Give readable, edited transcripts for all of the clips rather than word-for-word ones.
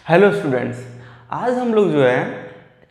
Hello students, आज हम लोग जो है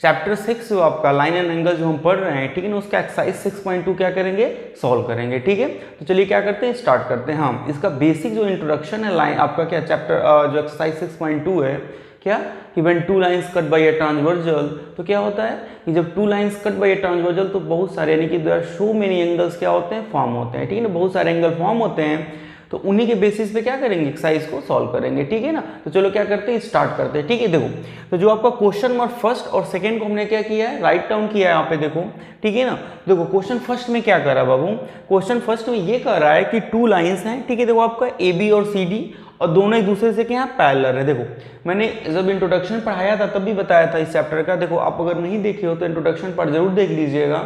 चैप्टर 6 जो आपका लाइन एंड एंगल जो हम पढ़ रहे हैं, ठीक है ना, उसका एक्सरसाइज 6.2 क्या करेंगे, सॉल्व करेंगे। ठीक है, तो चलिए क्या करते हैं, स्टार्ट करते हैं। हाँ, इसका बेसिक जो इंट्रोडक्शन है लाइन आपका क्या चैप्टर जो एक्सरसाइज 6.2 है क्या कि when two lines cut by a transversal, तो क्या होता है कि जब two lines cut by a transversal तो बहुत सारे यानी कि there are so many angles क्या होते हैं, फॉर्म होते हैं। ठीक है ना, बहुत सारे एंगल फॉर्म होते हैं, तो उन्हीं के बेसिस पे क्या करेंगे, एक्सरसाइज को सॉल्व करेंगे। ठीक है ना, तो चलो क्या करते हैं, स्टार्ट करते हैं। ठीक है, देखो तो जो आपका क्वेश्चन नंबर फर्स्ट और सेकंड को हमने क्या किया है, राइट डाउन किया है यहाँ पे देखो। ठीक है ना, देखो क्वेश्चन फर्स्ट में क्या कर रहा है बाबू, क्वेश्चन फर्स्ट में ये कह रहा है कि टू लाइंस हैं। ठीक है, देखो आपका ए बी और सी डी और दोनों एक दूसरे से क्या पैरेलल है। देखो मैंने जब इंट्रोडक्शन पढ़ाया था तब भी बताया था इस चैप्टर का, देखो आप अगर नहीं देखे हो तो इंट्रोडक्शन पर जरूर देख लीजिएगा,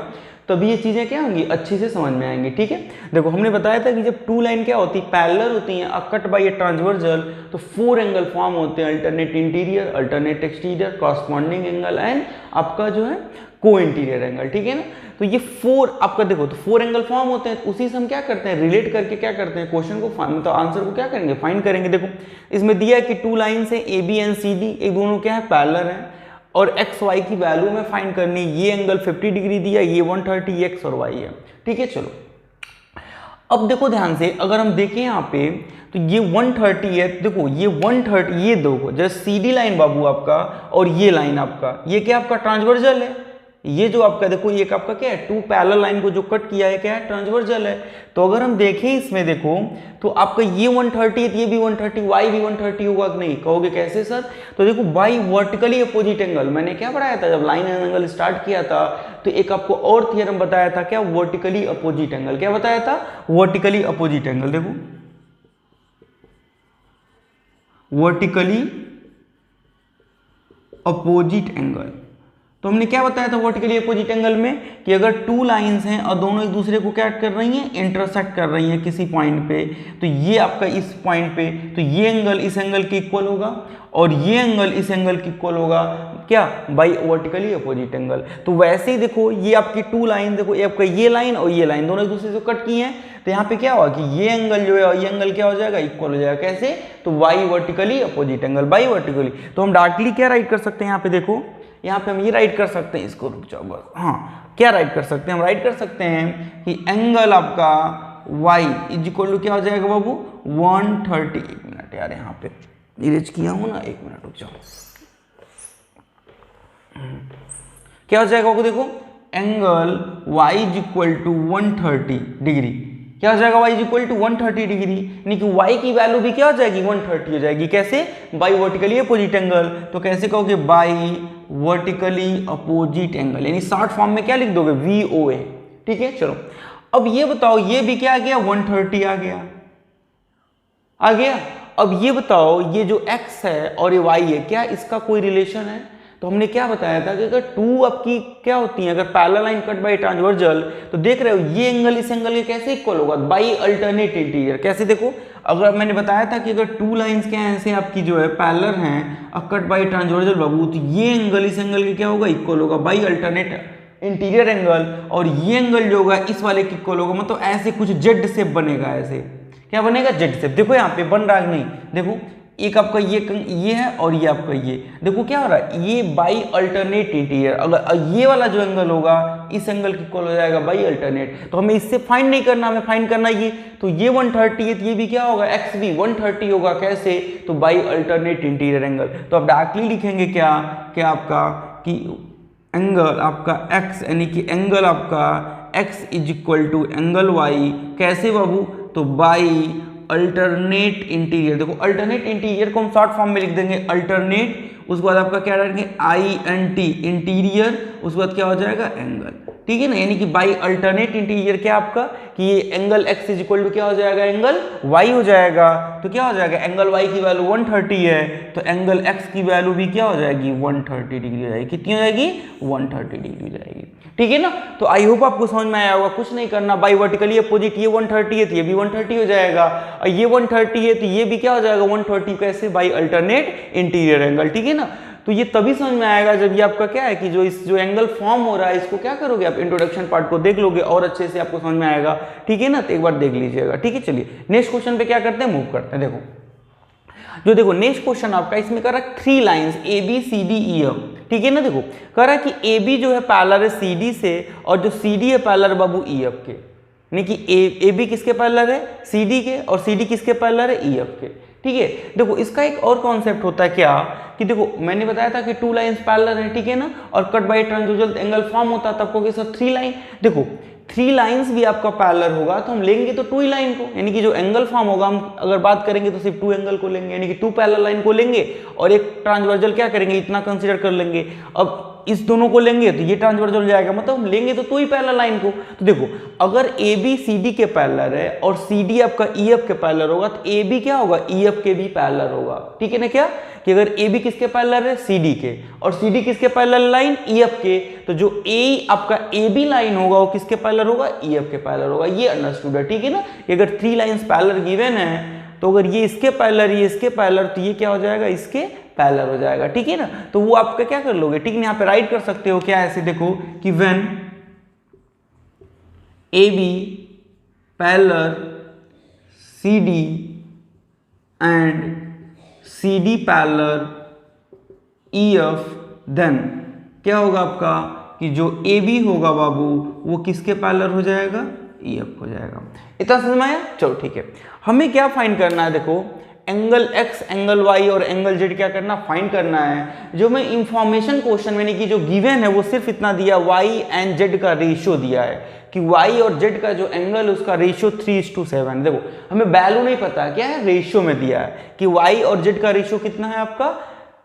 तभी ये चीजें क्या होंगी, अच्छी से समझ में आएंगी। ठीक है, देखो हमने बताया था कि जब टू लाइन क्या होती है, पैरेलल होती हैं, कट बाय ए ट्रांसवर्सल, तो फोर एंगल फॉर्म होते हैं, alternate interior, alternate exterior, corresponding angle and आपका जो है को इंटीरियर एंगल। ठीक है ना, तो ये फोर आपका देखो तो फोर एंगल फॉर्म होते हैं, तो उसी से हम क्या करते हैं, रिलेट करके क्या करते हैं, क्वेश्चन को मतलब आंसर को क्या करेंगे, फाइंड करेंगे। देखो इसमें दिया है कि टू लाइंस है A B and C D, एक दोनों क्या है, पैरेलल है और एक्स वाई की वैल्यू में फाइंड करनी, ये एंगल 50 डिग्री दिया, ये 130 एक्स और वाई है। ठीक है, चलो अब देखो ध्यान से, अगर हम देखें यहाँ पे तो ये 130 है, देखो ये 130, ये दो जैसे सी डी लाइन बाबू आपका और ये लाइन आपका, ये क्या आपका ट्रांसवर्सल है, ये जो आपका देखो ये आपका क्या है, टू पैरेलल लाइन को जो कट किया है क्या है, ट्रांसवर्सल है। तो अगर हम देखें इसमें देखो तो आपका ये 130 ये भी 130, वाई भी 130 होगा कि नहीं, कहोगे कैसे सर, तो देखो बाई वर्टिकली अपोजिट एंगल, मैंने क्या पढ़ाया था जब लाइन एंड एंगल स्टार्ट किया था, तो एक आपको और थियरम बताया था क्या, वर्टिकली अपोजिट एंगल, क्या बताया था, वर्टिकली अपोजिट एंगल। देखो वर्टिकली अपोजिट एंगल, तो हमने क्या बताया था वर्टिकली अपोजिट एंगल में कि अगर टू लाइंस हैं और दोनों एक दूसरे को क्या कर रही हैं, इंटरसेक्ट कर रही हैं किसी पॉइंट पे, तो ये आपका इस पॉइंट पे, तो ये एंगल इस एंगल के इक्वल होगा और ये एंगल इस एंगल के इक्वल होगा क्या, बाई वर्टिकली अपोजिट एंगल। तो वैसे ही देखो ये आपकी टू लाइन, देखो ये आपका ये लाइन और ये लाइन दोनों एक दूसरे से कट की हैं, तो यहाँ पे क्या हुआ कि ये एंगल जो है और ये एंगल क्या हो जाएगा, इक्वल हो जाएगा। कैसे, तो Y vertically opposite angle, by vertically. तो हम डायरेक्टली क्या राइट कर सकते हैं, यहाँ पे देखो, यहाँ पे हम ये राइट कर सकते हैं, इसको रुक जाओ बस, हाँ क्या राइट कर सकते हैं, हम राइट कर सकते हैं कि एंगल आपका y इज इक्वल टू क्या हो जाएगा बाबू, 130, एक मिनट यार यहाँ पे इरेज किया हूँ ना, एक मिनट रुक जाओ, क्या हो जाएगा बाबू, देखो angle y is equal to 130 degree, क्या हो जाएगा y is equal to 130 degree, यानी कि y की वैल्यू भी क्या हो जाएगी, 130 हो जाएगी। कैसे, बाई वर्टिकली अपोजिट एंगल, तो कैसे कहोगे, बाई वर्टिकली अपोजिट एंगल, यानी शॉर्ट फॉर्म में क्या लिख दोगे, VOA। ठीक है, चलो अब ये बताओ, ये भी क्या आ गया, 130 आ गया, आ गया। अब ये बताओ, ये जो x है और ये y है, क्या इसका कोई रिलेशन है, तो हमने क्या बताया था कि अगर टू आपकी क्या होती है, अगर parallel line cut by transversal, तो देख रहे हो ये एंगल इस एंगल के कैसे इक्वल होगा, बाई अल्टरनेट इंटीरियर। कैसे, देखो अगर मैंने बताया था कि अगर टू लाइंस क्या ऐसे आपकी जो है पैरेलल हैं और कट बाय ट्रांसवर्सल बाबू, तो ये एंगल इस एंगल के क्या होगा, इक्वल होगा, बाई अल्टरनेट इंटीरियर एंगल, और ये एंगल जो होगा इस वाले के इक्वल होगा, मतलब ऐसे कुछ जेड शेप बनेगा, ऐसे क्या बनेगा, जेड शेप। देखो यहाँ पे बन रहा है नहीं, देखो एक आपका ये है और ये आपका ये, देखो क्या हो रहा है, ये बाई अल्टरनेट इंटीरियर, अगर ये वाला जो एंगल होगा इस एंगल की इक्वल हो जाएगा बाई अल्टरनेट, तो हमें इससे फाइंड नहीं करना, हमें फाइंड करना ये, तो ये 130 है, तो ये भी क्या होगा, एक्स भी 130 होगा। कैसे, तो बाई अल्टरनेट इंटीरियर एंगल। तो आप डायरेक्टली लिखेंगे क्या, क्या आपका कि एंगल आपका x, यानी कि एंगल आपका x is equal to angle y, कैसे बाबू, तो बाई अल्टरनेट इंटीरियर। देखो अल्टरनेट इंटीरियर को हम शॉर्ट फॉर्म में लिख देंगे अल्टरनेट, उसके बाद आपका क्या रहेंगे, INT इंटीरियर, उसके बाद क्या हो जाएगा, एंगल। ठीक है ना, यानी कि बाई अल्टरनेट इंटीरियर क्या आपका कि ये angle x is equal to क्या हो जाएगा, एंगल y हो जाएगा। तो क्या हो जाएगा, एंगल y की वैल्यू 130 है, तो एंगल x की वैल्यू भी क्या हो जाएगी, 130 डिग्री हो जाएगी। कितनी हो जाएगी, 130 डिग्री हो जाएगी। ठीक है ना, तो आई होप आपको समझ में आया होगा, कुछ नहीं करना, बाई वर्टिकली अपोजिट, ये 130 है तो ये भी 130 हो जाएगा, और ये 130 है तो ये भी क्या हो जाएगा, 130, कैसे, बाई अल्टरनेट इंटीरियर एंगल। ठीक है ना, तो ये तभी समझ में आएगा जब ये आपका क्या है कि जो एंगल फॉर्म हो रहा है, इसको क्या करोगे आप, इंट्रोडक्शन पार्ट को देख लोगे और अच्छे से आपको समझ में आएगा। ठीक है ना, तो एक बार देख लीजिएगा। ठीक है, चलिए नेक्स्ट क्वेश्चन पे क्या करते हैं, मूव करते हैं। देखो जो देखो नेक्स्ट क्वेश्चन आपका इसमें कर रहा है 3 lines A B C D E F, ठीक है ना। देखो कह रहा है कि ए बी जो है पैरेलल है सी डी से और जो सी डी है पैरेलल है बाबू ई एफ के, यानी कि ए बी किसके पैरेलल है सी डी के और सी डी किसके पैरेलल है ई एफ के, ठीक है। देखो इसका एक और कॉन्सेप्ट होता है क्या कि देखो मैंने बताया था कि 2 लाइंस पैरेलल है, ठीक है ना, और cut by transversal angle form होता है, तब को सर 3 लाइन। देखो 3 लाइंस भी आपका पैरेलल होगा तो हम लेंगे तो 2 ही लाइन को, यानी कि जो एंगल फॉर्म होगा हम अगर बात करेंगे तो सिर्फ 2 एंगल को लेंगे, यानी कि 2 पैरेलल लाइन को लेंगे और एक ट्रांसवर्सल क्या करेंगे इतना कंसीडर कर लेंगे। अब इस दोनों को लेंगे तो ये ट्रांसवर्सल हो जाएगा, मतलब हम लेंगे तो 2 ही पैरेलल लाइन को। तो देखो अगर ए बी सी डी के पैरेलल है और सी डी आपका ई एफ के पैरेलल होगा तो ए बी क्या होगा ई एफ के भी पैरेलल होगा, ठीक है ना। क्या कि अगर ए बी किसके पैरेलल है सी डी के और सी डी किसके पैरेलल लाइन ई एफ के, तो जो ए आपका ए बी लाइन होगा वो किसके पैरेलल होगा ई एफ के पैरेलल होगा। ये अंडरस्टूड है, ठीक है ना। अगर 3 लाइंस पैरेलल गिवन है तो अगर ये इसके पैरेलल ये इसके पैरेलल तो ये क्या हो जाएगा इसके पैरेलल हो जाएगा, ठीक है ना। तो वो आपका क्या कर लोगे, ठीक है, यहाँ पे राइट कर सकते हो क्या ऐसे देखो कि when A B parallel C D and C D parallel E F, then क्या होगा आपका कि जो ए बी होगा बाबू वो किसके पैरेलल हो जाएगा ई एफ हो जाएगा। इतना समझ में आया। चलो ठीक है, हमें क्या फाइंड करना है, देखो एंगल x एंगल y और एंगल z क्या करना फाइंड करना है। जो मैं इंफॉर्मेशन क्वेश्चन में कि जो गिवन है वो सिर्फ इतना दिया y एंड z का रेशियो दिया है कि y और z का जो एंगल है उसका रेशियो 3:7। देखो हमें वैल्यू नहीं पता क्या है, रेशियो में दिया है कि y और z का रेशियो कितना है आपका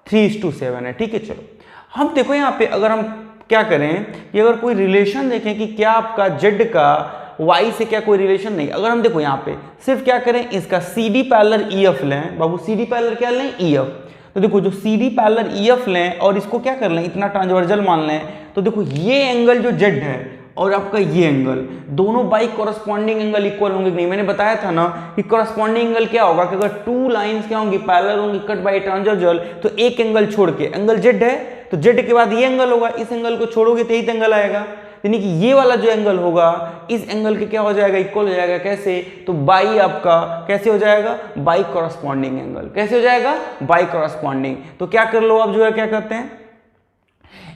3:7 है, ठीक है। चलो हम देखो यहाँ पे अगर हम क्या करें कि अगर कोई रिलेशन देखें कि क्या आपका z का y से क्या कोई रिलेशन नहीं, अगर हम देखो यहाँ पे सिर्फ क्या करें इसका C D parallel E F लें बाबू, सी डी पैरेलल क्या लें ई एफ, तो देखो जो C D parallel E F लें और इसको क्या कर लें इतना ट्रांसवर्सल मान लें, तो देखो ये एंगल जो z है और आपका ये एंगल दोनों बाई कॉरस्पॉन्डिंग एंगल इक्वल होंगे कि नहीं। मैंने बताया था ना कि कॉरस्पॉन्डिंग एंगल क्या होगा कि अगर 2 लाइंस क्या होंगी पैरेलल होंगी कट बाई ट्रांसवर्सल, तो एक एंगल छोड़ के एंगल z है तो z के बाद ये एंगल होगा, इस एंगल को छोड़ोगे तो यही एंगल आएगा, यानी कि ये वाला जो एंगल होगा इस एंगल के क्या हो जाएगा इक्वल हो जाएगा। कैसे, तो बाई आपका कैसे हो जाएगा बाई कॉरस्पॉन्डिंग एंगल, कैसे हो जाएगा बाई कॉरस्पॉन्डिंग। तो क्या कर लो आप जो है क्या कहते हैं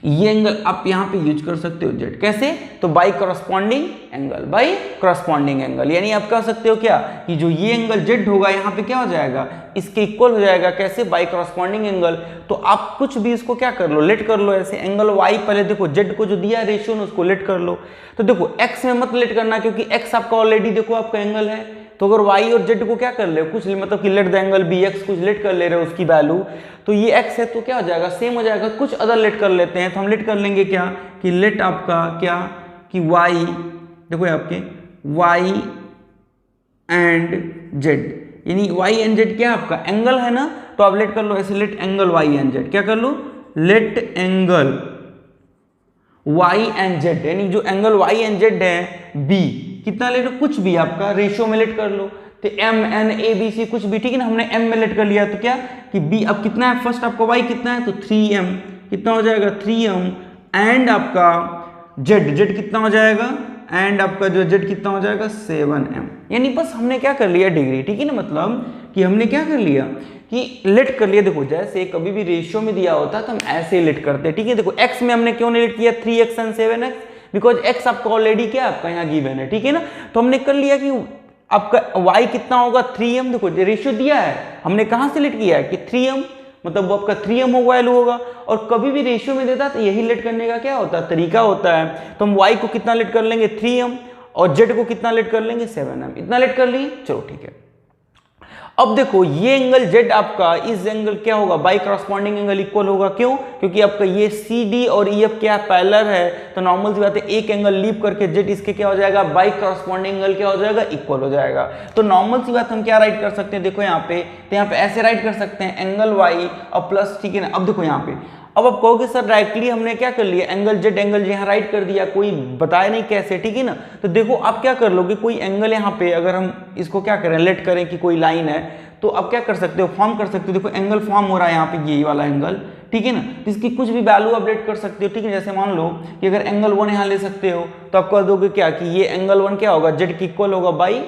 ये एंगल आप यहाँ पे यूज कर सकते हो जेड, कैसे, तो by corresponding angle, by corresponding angle, यानी आप कह सकते हो क्या कि जो ये एंगल जेड होगा यहाँ पे क्या हो जाएगा इसके इक्वल हो जाएगा, कैसे, बाई कॉरस्पॉन्डिंग एंगल। तो आप कुछ भी इसको क्या कर लो लेट कर लो ऐसे, एंगल वाई पहले देखो जेड को जो दिया है रेशियो उसको लेट कर लो। तो देखो एक्स में मत लेट करना क्योंकि एक्स आपका ऑलरेडी देखो आपका एंगल है, तो अगर y और z को क्या कर ले कुछ मतलब कि लेट द एंगल bx कुछ लेट कर ले रहे हो उसकी वैल्यू, तो ये x है तो क्या हो जाएगा सेम हो जाएगा, कुछ अदर लेट कर लेते हैं तो हम लेट कर लेंगे क्या कि लेट आपका क्या कि y देखो आपके y एंड z, यानी y एंड z क्या आपका एंगल है ना, तो आप लेट कर लो ऐसे let angle y and z, क्या कर लो let angle y and z, यानी जो एंगल y एंड z है b कितना लेट कुछ भी आपका रेशियो में लेट कर लो, तो m n a b c कुछ भी, ठीक है ना, हमने m में लेट कर लिया तो क्या कि b अब कितना है फर्स्ट आपका y कितना है तो 3m कितना हो जाएगा 3m एंड आपका z कितना हो जाएगा एंड आपका जो z कितना हो जाएगा 7m, यानी बस हमने क्या कर लिया डिग्री, ठीक है ना, मतलब कि हमने क्या कर लिया कि लेट कर लिया। देखो जैसे कभी भी रेशियो में दिया होता है तो हम ऐसे लेट करते हैं, ठीक है। देखो x में हमने क्यों लेट किया 3x and 7x, because x आपका ऑलरेडी क्या आपका यहाँ गिवन है, ठीक है ना, तो हमने कर लिया कि आपका y कितना होगा 3m, देखो रेशियो दिया है हमने कहाँ से लेट किया है कि 3m, मतलब वो आपका 3m होगा वैल्यू होगा, और कभी भी रेशियो में देता है तो यही लेट करने का क्या होता है तरीका होता है। तो हम y को कितना लेट कर लेंगे 3m और z को कितना लेट कर लेंगे 7m, इतना लेट कर लिए, चलो ठीक है। अब देखो ये एंगल z आपका इस एंगल क्या होगा बाई करस्पॉन्डिंग एंगल इक्वल होगा, क्यों, क्योंकि आपका ये CD और EF क्या पैरेलल है, तो नॉर्मल सी बात है एक एंगल लीव करके z इसके क्या हो जाएगा बाई करस्पॉन्डिंग एंगल क्या हो जाएगा इक्वल हो जाएगा। तो नॉर्मल सी बात हम क्या राइट कर सकते हैं, देखो यहाँ पे, तो यहाँ पे ऐसे राइट कर सकते हैं एंगल y और प्लस, ठीक है ना। अब देखो यहाँ पे अब आप कहोगे सर डायरेक्टली हमने क्या कर लिया एंगल z यहाँ राइट कर दिया, कोई बताया नहीं कैसे, ठीक है ना। तो देखो आप क्या कर लोगे कोई एंगल यहाँ पे अगर हम इसको क्या करें लेट करें कि कोई लाइन है, तो आप क्या कर सकते हो फॉर्म कर सकते हो, देखो एंगल फॉर्म हो रहा है यहाँ पे यही वाला एंगल, ठीक है ना, तो इसकी कुछ भी वैल्यू आप लेट कर सकते हो, ठीक है। जैसे मान लो कि अगर एंगल 1 यहाँ ले सकते हो तो आप कह दोगे क्या कि ये एंगल 1 क्या होगा z की इक्वल होगा by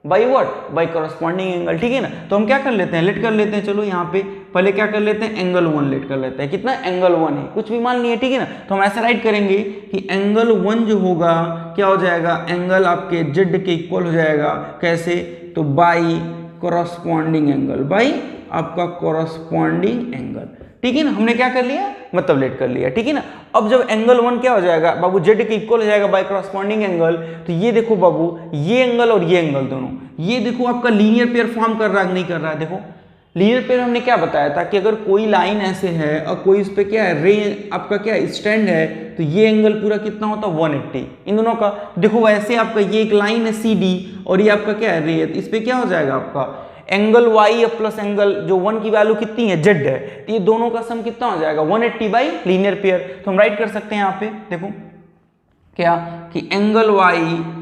by what, by corresponding angle, ठीक है ना। तो हम क्या कर लेते हैं, लेट कर लेते हैं, चलो यहाँ पे पहले क्या कर लेते हैं, एंगल 1 लेट कर लेते हैं। कितना, एंगल 1 है, कुछ भी मान लिए, ठीक है ना। तो हम ऐसे राइट करेंगे कि एंगल 1 जो होगा क्या हो जाएगा, एंगल आपके जेड के इक्वल हो जाएगा, कैसे, तो बाई करस्पॉन्डिंग एंगल, बाई आपका करस्पॉन्डिंग एंगल, ठीक है ना। हमने क्या कर लिया, मतलब लेट कर लिया, ठीक है ना। अब जब एंगल 1 क्या हो जाएगा बाबू, जेड के इक्वल हो जाएगा बाय करस्पॉन्डिंग एंगल, तो ये देखो बाबू, ये एंगल और ये एंगल दोनों, ये देखो आपका लीनियर पेयर फॉर्म कर रहा है नहीं कर रहा है। देखो लीनियर पेयर हमने क्या बताया था कि अगर कोई लाइन ऐसे है और कोई इस पे क्या है, रे आपका क्या स्टैंड है, तो ये एंगल पूरा कितना होता है 180 इन दोनों का। देखो वैसे आपका ये एक लाइन है CD और ये आपका क्या है रे, इस पे क्या हो जाएगा आपका एंगल y प्लस एंगल जो 1 की वैल्यू कितनी है, z है, तो ये दोनों का सम कितना हो जाएगा 180 बाई लीनियर पेयर। तो हम राइट कर सकते हैं यहाँ पे, देखो क्या कि एंगल y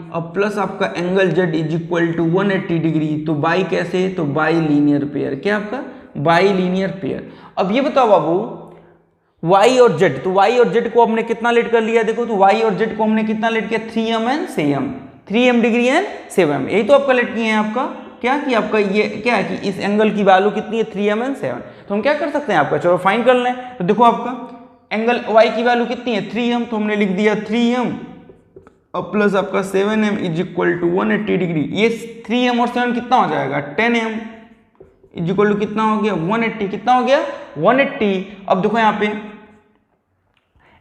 और प्लस आपका angle z is equal to 180 degree, तो बाई कैसे, तो बाई लीनियर पेयर, क्या आपका बाई लीनियर पेयर। अब ये बताओ बाबू y और z, तो y और z को हमने कितना लेट कर लिया, देखो तो y और z को हमने कितना लेट किया 3m and 7m, 3m degree and 7m, यही तो आपका लेट किए हैं। आपका क्या कि आपका ये क्या है कि इस एंगल की वैल्यू कितनी है 3m एंड 7, तो हम क्या कर सकते हैं आपका, चलो फाइंड कर लें। तो देखो आपका एंगल y की वैल्यू कितनी है 3m, तो हमने लिख दिया 3m और प्लस आपका 7m is equal to 180 degree. ये 3m और 7 कितना हो जाएगा 10m इज इक्वल टू कितना हो गया 180, कितना हो गया 180। अब देखो यहाँ पे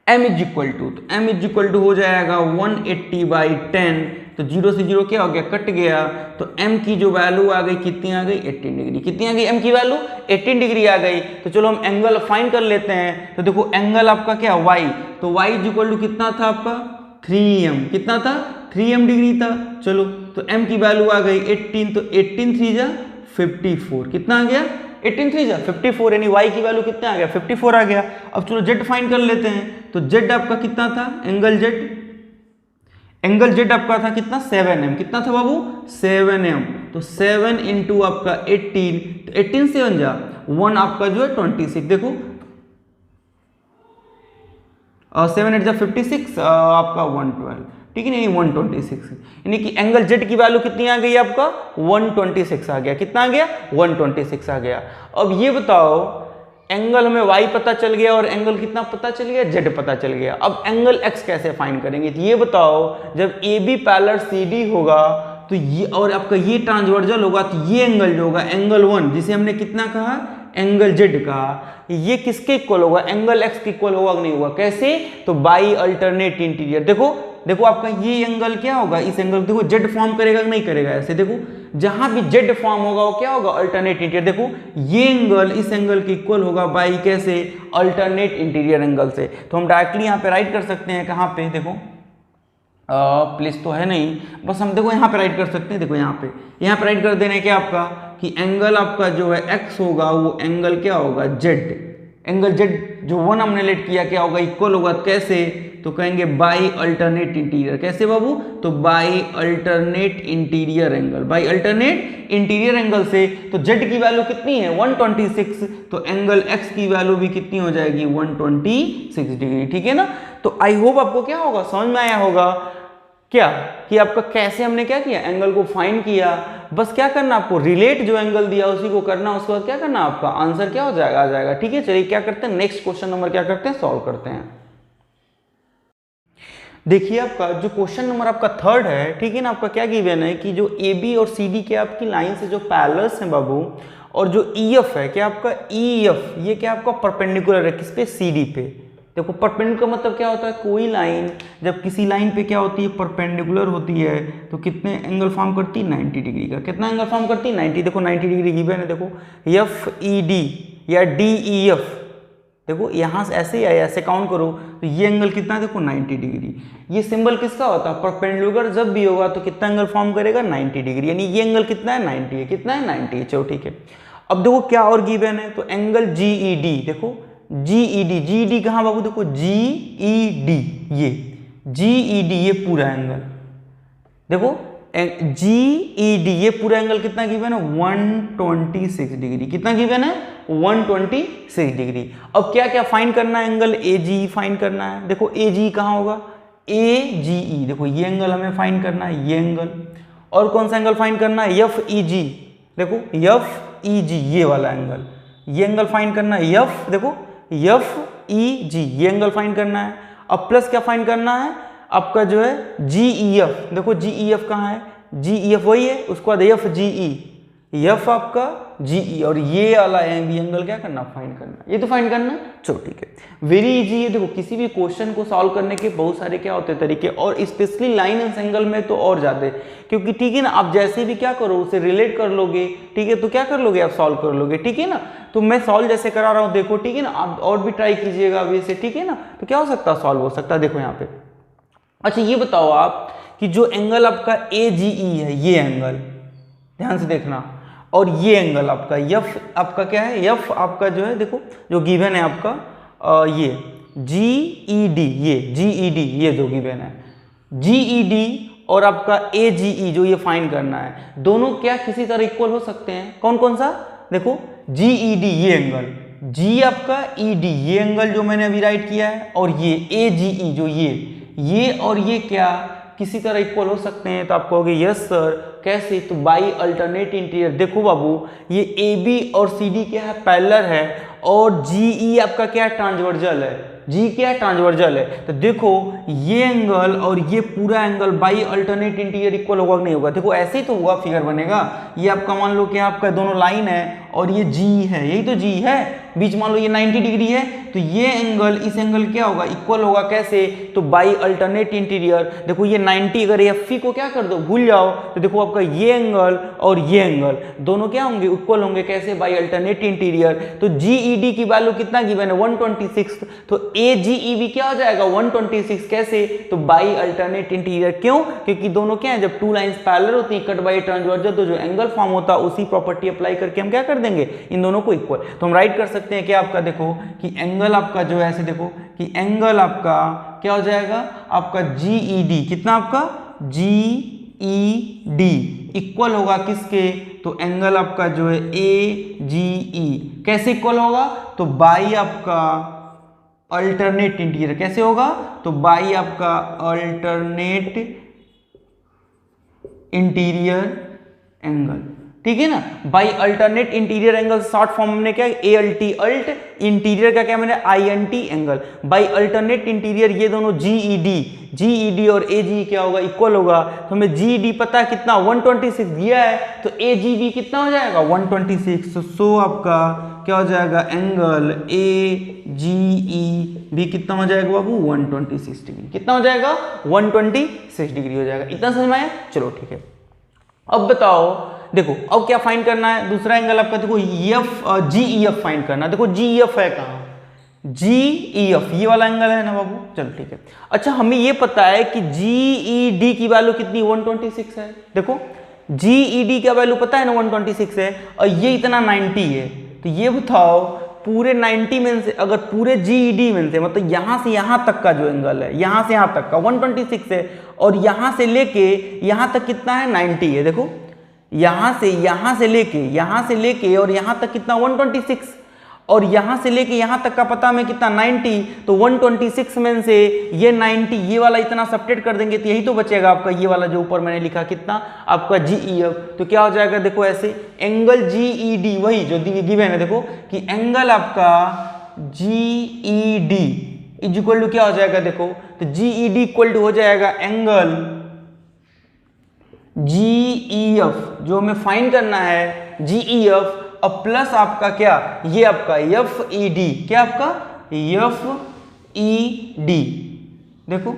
m इज इक्वल टू, तो m इज इक्वल टू हो जाएगा 180 बाई 10, तो 0 से 0 क्या हो गया, कट गया, तो m की जो वैल्यू आ गई कितनी आ गई 18 डिग्री, कितनी आ गई m की वैल्यू 18 डिग्री आ गई। तो चलो हम एंगल फाइंड कर लेते हैं। तो देखो एंगल आपका क्या y, तो y इज इक्वल टू कितना था आपका 3m, कितना था 3m डिग्री था। चलो तो m की वैल्यू आ गई 18, तो 18 3 जा 54, कितना आ गया 18 3 जा 54, यानी y की वैल्यू कितना आ गया 54 आ गया। अब चलो z फाइंड कर लेते हैं। तो z आपका कितना था, एंगल z, एंगल z आपका था कितना 7m, कितना था बाबू 7m, तो 7 इंटू आपका 18, तो 18 7 जा 1 आपका जो है 26, देखो 7 8 जा 56 आपका 112, ठीक है नहीं 126, यानी कि एंगल z की वैल्यू कितनी आ गई आपका 126 आ गया, कितना आ गया 126 आ गया। अब ये बताओ एंगल हमें y पता चल गया और एंगल कितना पता चल गया z पता चल गया। अब एंगल x कैसे फाइंड करेंगे, तो ये बताओ जब AB पैरेलल CD होगा तो ये और आपका ये ट्रांसवर्जल होगा, तो ये एंगल जो होगा एंगल 1 जिसे हमने कितना कहा एंगल z का, ये किसके इक्वल होगा एंगल x के इक्वल होगा कि नहीं होगा, कैसे, तो बाई अल्टरनेट इंटीरियर। देखो देखो आपका ये एंगल क्या होगा, इस एंगल देखो z फॉर्म करेगा कि नहीं करेगा, ऐसे देखो जहां भी z फॉर्म होगा वो क्या होगा अल्टरनेट इंटीरियर। देखो ये एंगल इस एंगल के इक्वल होगा बाई कैसे अल्टरनेट इंटीरियर एंगल से। तो हम डायरेक्टली यहाँ पे राइट कर सकते हैं, कहाँ पे देखो प्लीज तो है नहीं, बस हम देखो यहाँ पे राइट कर सकते हैं। देखो यहाँ पे राइट कर देने क्या आपका कि एंगल आपका जो है x होगा वो एंगल क्या होगा z, एंगल z जो 1 हमने लेट किया क्या होगा इक्वल होगा कैसे, तो कहेंगे बाई अल्टरनेट इंटीरियर, कैसे बाबू, तो by alternate interior angle, by alternate interior angle से। तो z की वैल्यू कितनी है 126, तो एंगल x की वैल्यू भी कितनी हो जाएगी 126 डिग्री, ठीक है ना। तो आई होप आपको क्या होगा समझ में आया होगा क्या कि आपका कैसे हमने क्या किया एंगल को फाइंड किया। बस क्या करना आपको रिलेट जो एंगल दिया उसी को करना, उसके बाद क्या करना आपका आंसर क्या हो जाएगा आ जाएगा, ठीक है। चलिए क्या करते हैं नेक्स्ट क्वेश्चन नंबर क्या करते हैं सॉल्व करते हैं। देखिए आपका जो क्वेश्चन नंबर आपका 3rd है, ठीक है ना, आपका क्या गिवन है कि जो AB और CD के आपकी लाइन से जो पैरेलल्स हैं बाबू, और जो EF है क्या आपका EF ये क्या आपका परपेंडिकुलर है किस पे CD पे। देखो परपेंडिकुलर का मतलब क्या होता है, कोई लाइन जब किसी लाइन पे क्या होती है परपेंडिकुलर होती है तो कितने एंगल फॉर्म करती है 90 डिग्री का, कितना एंगल फॉर्म करती है 90, देखो 90 डिग्री गिवन है। देखो FED या DEF, देखो यहाँ से ऐसे या ऐसे काउंट करो तो ये एंगल कितना है देखो 90 डिग्री। ये सिंबल किसका होता है परपेंडिकुलर, जब भी होगा तो कितना एंगल फॉर्म करेगा 90 डिग्री, यानी ये एंगल कितना है 90 है, कितना है 90 है। चलो ठीक है, अब देखो क्या और गिवन है, तो एंगल GED, देखो GED कहाँ बाबू, देखो GED ये GED ये पूरा एंगल, देखो GED ये पूरा एंगल कितना गिवन है 126 डिग्री, कितना गिवन है 126 डिग्री। अब क्या क्या फाइंड करना है, एंगल AGE फाइंड करना है। देखो AGE कहाँ होगा AGE, देखो ये एंगल हमें फाइंड करना है, ये एंगल, और कौन सा एंगल फाइंड करना है, एफ ई जी, देखो एफ ई जी ये वाला एंगल, ये एंगल फाइंड करना है, एफ देखो एफ ई जी ये एंगल फाइंड करना है। अब प्लस क्या फाइंड करना है आपका जो है जी ई एफ, देखो जी ई एफ कहाँ है, जी ई एफ वही है, उसके बाद एफ जी ई, एफ आपका जी ई, और ये वाला बी एंगल क्या करना, फाइंड करना, ये तो फाइंड करना। चलो ठीक है, वेरी इजी है। देखो किसी भी क्वेश्चन को सॉल्व करने के बहुत सारे क्या होते हैं तरीके, और स्पेशली लाइन एंड एंगल में तो और ज्यादा, क्योंकि ठीक है ना, आप जैसे भी क्या करो उसे रिलेट कर लोगे, ठीक है, तो क्या कर लोगे आप, सॉल्व कर लोगे, ठीक है ना। तो मैं सॉल्व जैसे करा रहा हूँ देखो, ठीक है ना, आप और भी ट्राई कीजिएगा वैसे, ठीक है ना, तो क्या हो सकता है, सॉल्व हो सकता है। देखो यहाँ पे, अच्छा ये बताओ आप कि जो एंगल आपका ए जी ई है, ये एंगल ध्यान से देखना, और ये एंगल आपका एफ आपका क्या है, एफ आपका जो है देखो जो गिवन है आपका ये जी ई डी, ये जी ई डी ये जो गिवन है, जी ई डी और आपका ए जी ई जो ये फाइंड करना है, दोनों क्या किसी तरह इक्वल हो सकते हैं। कौन कौन सा, देखो जी ई डी ये एंगल, जी आपका ई डी ये एंगल जो मैंने अभी राइट किया है, और ये ए जी ई जो ये और ये क्या किसी तरह इक्वल हो सकते हैं। तो आप कहोगे यस सर, कैसे, तो बाई अल्टरनेट इंटीरियर। देखो बाबू ये ए बी और सी डी क्या है, पैरेलल है, और जी ई आपका क्या है, ट्रांसवर्जल है, जी क्या है, ट्रांसवर्जल है। तो देखो ये एंगल और ये पूरा angle by alternate interior equal होगा कि नहीं होगा, देखो ऐसे ही तो हुआ फिगर बनेगा। ये आपका मान लो कि आपका दोनों लाइन है और ये जी है, यही तो जी है, बीच मान लो ये 90 डिग्री है, तो ये एंगल इस एंगल क्या होगा, इक्वल होगा, कैसे, तो बाई अल्टरनेट इंटीरियर। देखो ये 90 अगर एफ को क्या कर दो, भूल जाओ, तो देखो आपका ये एंगल और ये एंगल दोनों क्या होंगे, इक्वल होंगे, कैसे, बाई अल्टरनेट इंटीरियर। तो जी ई डी की वैल्यू कितना गिवन है, 126, तो ए जी ई बी क्या हो जाएगा 126, कैसे, तो बाई अल्टरनेट इंटीरियर। क्यों, क्योंकि दोनों क्या है, जब टू लाइंस पैरेलल होती है कट बाई ट्रांसवर्जल, तो जो एंगल फॉर्म होता है उसी प्रॉपर्टी अप्लाई करके हम क्या कर देंगे, इन दोनों को इक्वल। तो हम राइट कर सकते हैं कि आपका देखो कि एंगल आपका जो है ऐसे देखो कि एंगल आपका क्या हो जाएगा, आपका जी ई डी कितना, आपका जी ई डी इक्वल होगा किसके, तो एंगल आपका जो है ए जी ई, कैसे इक्वल होगा, तो बाई आपका अल्टरनेट इंटीरियर, कैसे होगा, तो बाई आपका अल्टरनेट इंटीरियर एंगल, ठीक है ना, by alternate interior angle short form में क्या, A L T, alt interior का क्या मैंने I N T angle, by alternate interior ये दोनों जी ई डी और ए जी क्या होगा, इक्वल होगा। तो हमें जी डी पता है कितना 126 दिया है, तो ए जी बी कितना हो जाएगा 126, तो सो आपका क्या हो जाएगा, angle A ji E B कितना हो जाएगा बाबू 126 डिग्री, कितना हो जाएगा 126 डिग्री हो जाएगा। इतना समझ में आया, चलो ठीक है। अब बताओ देखो अब क्या फाइंड करना है, दूसरा एंगल आपका देखो F G E F find करना है। देखो जी ई एफ है कहाँ, जी ई एफ ये वाला एंगल है ना बाबू, चलो ठीक है। अच्छा हमें ये पता है कि जी ई डी की वैल्यू कितनी 126 है, देखो जी ई डी का वैल्यू पता है ना 126 है, और ये इतना 90 है, तो ये बताओ पूरे 90 में से अगर पूरे जी ई डी में से मतलब यहां से यहां तक का जो एंगल है, यहां से यहां तक का 126 है, और यहां से लेके यहां तक कितना है 90 है, देखो यहां से लेके और यहां तक कितना 126, और यहां से लेके यहां तक का पता में कितना 90, तो 126 में से ये 90 ये वाला इतना सब्ट्रैक्ट कर देंगे तो यही तो बचेगा आपका ये वाला जो ऊपर मैंने लिखा कितना आपका जी ई एफ। तो क्या हो जाएगा देखो ऐसे एंगल जी ई डी वही जो गिवन है, देखो कि एंगल आपका g e d is equal to क्या हो जाएगा, देखो तो g e d equal to हो जाएगा एंगल जी ई एफ जो हमें फाइंड करना है जी ई एफ, और प्लस आपका क्या ये आपका एफ ई डी, क्या आपका एफ ई डी, देखो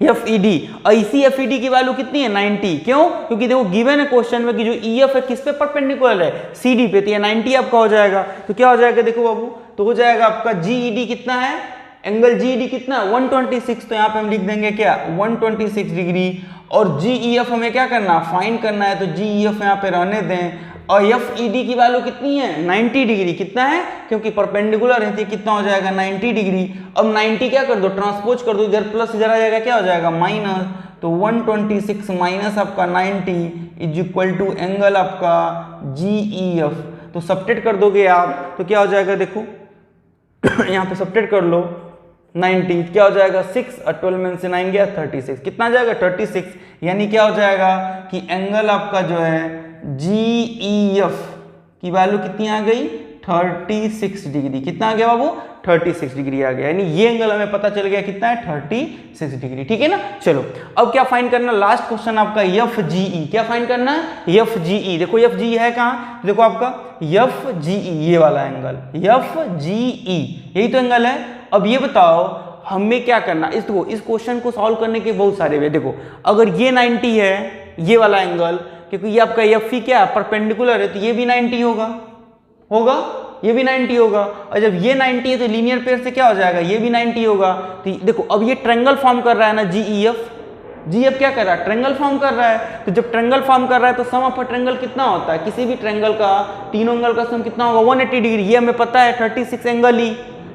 एफ ई डी, ऐसी एफ ई डी की वैल्यू कितनी है 90, क्यों, क्योंकि देखो गिवन है क्वेश्चन में कि जो ई एफ है किस पे परपेंडिकुलर है, सी डी पे, तो ये 90 आपका हो जाएगा। तो क्या हो जाएगा देखो बाबू, तो हो जाएगा आपका जी ई डी कितना है, एंगल जी ई डी कितना 126, तो यहाँ पे हम लिख देंगे क्या 126 डिग्री, और जी ई एफ हमें क्या करना फाइंड करना है, तो जी ई एफ यहाँ पे रहने दें, और एफ ई डी की वैल्यू कितनी है 90 डिग्री, कितना है क्योंकि परपेंडिकुलर है, कितना हो जाएगा 90 डिग्री। अब 90 क्या कर दो ट्रांसपोज कर दो, इधर प्लस इधर आ जाएगा क्या हो जाएगा माइनस, तो 126 माइनस आपका 90 इज इक्वल टू एंगल आपका जी ई एफ। तो सब्ट्रैक्ट कर दोगे आप तो क्या हो जाएगा देखो यहाँ पे सब्ट्रैक्ट कर लो, 90, क्या हो जाएगा 6 और 12 में से 9 गया 36, कितना आ जाएगा 36। यानी क्या हो जाएगा कि एंगल आपका जो है GEF की वैल्यू कितनी आ गई 36 डिग्री। कितना आ गया बाबू 36 डिग्री आ गया। यानी ये एंगल हमें पता चल गया कितना है 36 डिग्री। ठीक है ना। चलो अब क्या फाइंड करना, लास्ट क्वेश्चन आपका FGE। क्या फाइंड करना है FGE। देखो FGE है कहाँ, देखो आपका FGE ये वाला एंगल FGE यही तो एंगल है। अब ये बताओ हमें क्या करना, इस क्वेश्चन को सॉल्व करने के बहुत सारे वे। देखो अगर ये 90 है ये वाला एंगल, क्योंकि ये आपका FE क्या है परपेंडिकुलर है, तो ये भी 90 होगा ये भी 90 होगा। और जब ये 90 है तो लीनियर पेयर से क्या हो जाएगा ये भी 90 होगा। तो देखो अब ये ट्रायंगल फॉर्म कर रहा है ना GEF क्या कर रहा है ट्रायंगल फॉर्म कर रहा है। तो जब ट्रायंगल फॉर्म कर रहा है तो सम ऑफ अ ट्रायंगल कितना होता है, किसी भी ट्रायंगल का तीनों एंगल का सम कितना होगा 180 डिग्री। ये हमें पता है 36 एंगल ही,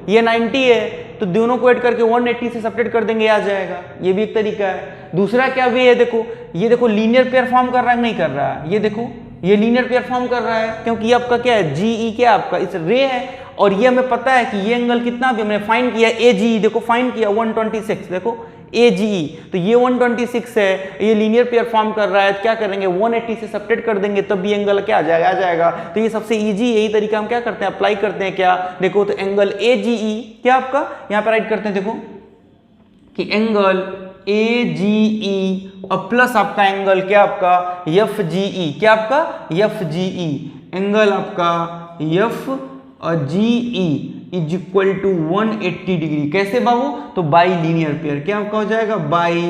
ये 90 है, तो दोनों को ऐड करके 180 से सब्ट्रैक्ट कर देंगे आ जाएगा। ये भी एक तरीका है। दूसरा क्या वे है, देखो ये देखो लीनियर पेयर फॉर्म कर रहा है नहीं कर रहा है, ये देखो ये लीनियर पेयर फॉर्म कर रहा है, क्योंकि ये आपका क्या है GE क्या आपका इस रे है, और ये हमें पता है कि ये एंगल कितना भी हमने फाइंड किया AGE, देखो फाइंड किया 126, देखो AGE, तो ये 126 है, ये लीनियर पेयर फॉर्म कर रहा है, क्या करेंगे 180 से सब्ट्रैक्ट कर देंगे तब भी एंगल क्या आ जाएगा। तो ये सबसे इजी यही तरीका हम क्या करते हैं अप्लाई करते हैं। क्या देखो तो एंगल AGE क्या आपका यहाँ पर राइट करते हैं, देखो कि एंगल AGE और प्लस आपका एंगल क्या आपका FGE, क्या आपका FGE एंगल आपका FGE is equal to 180 degree. कैसे बाबू, तो बाई लीनियर पेयर, क्या आपका हो जाएगा बाई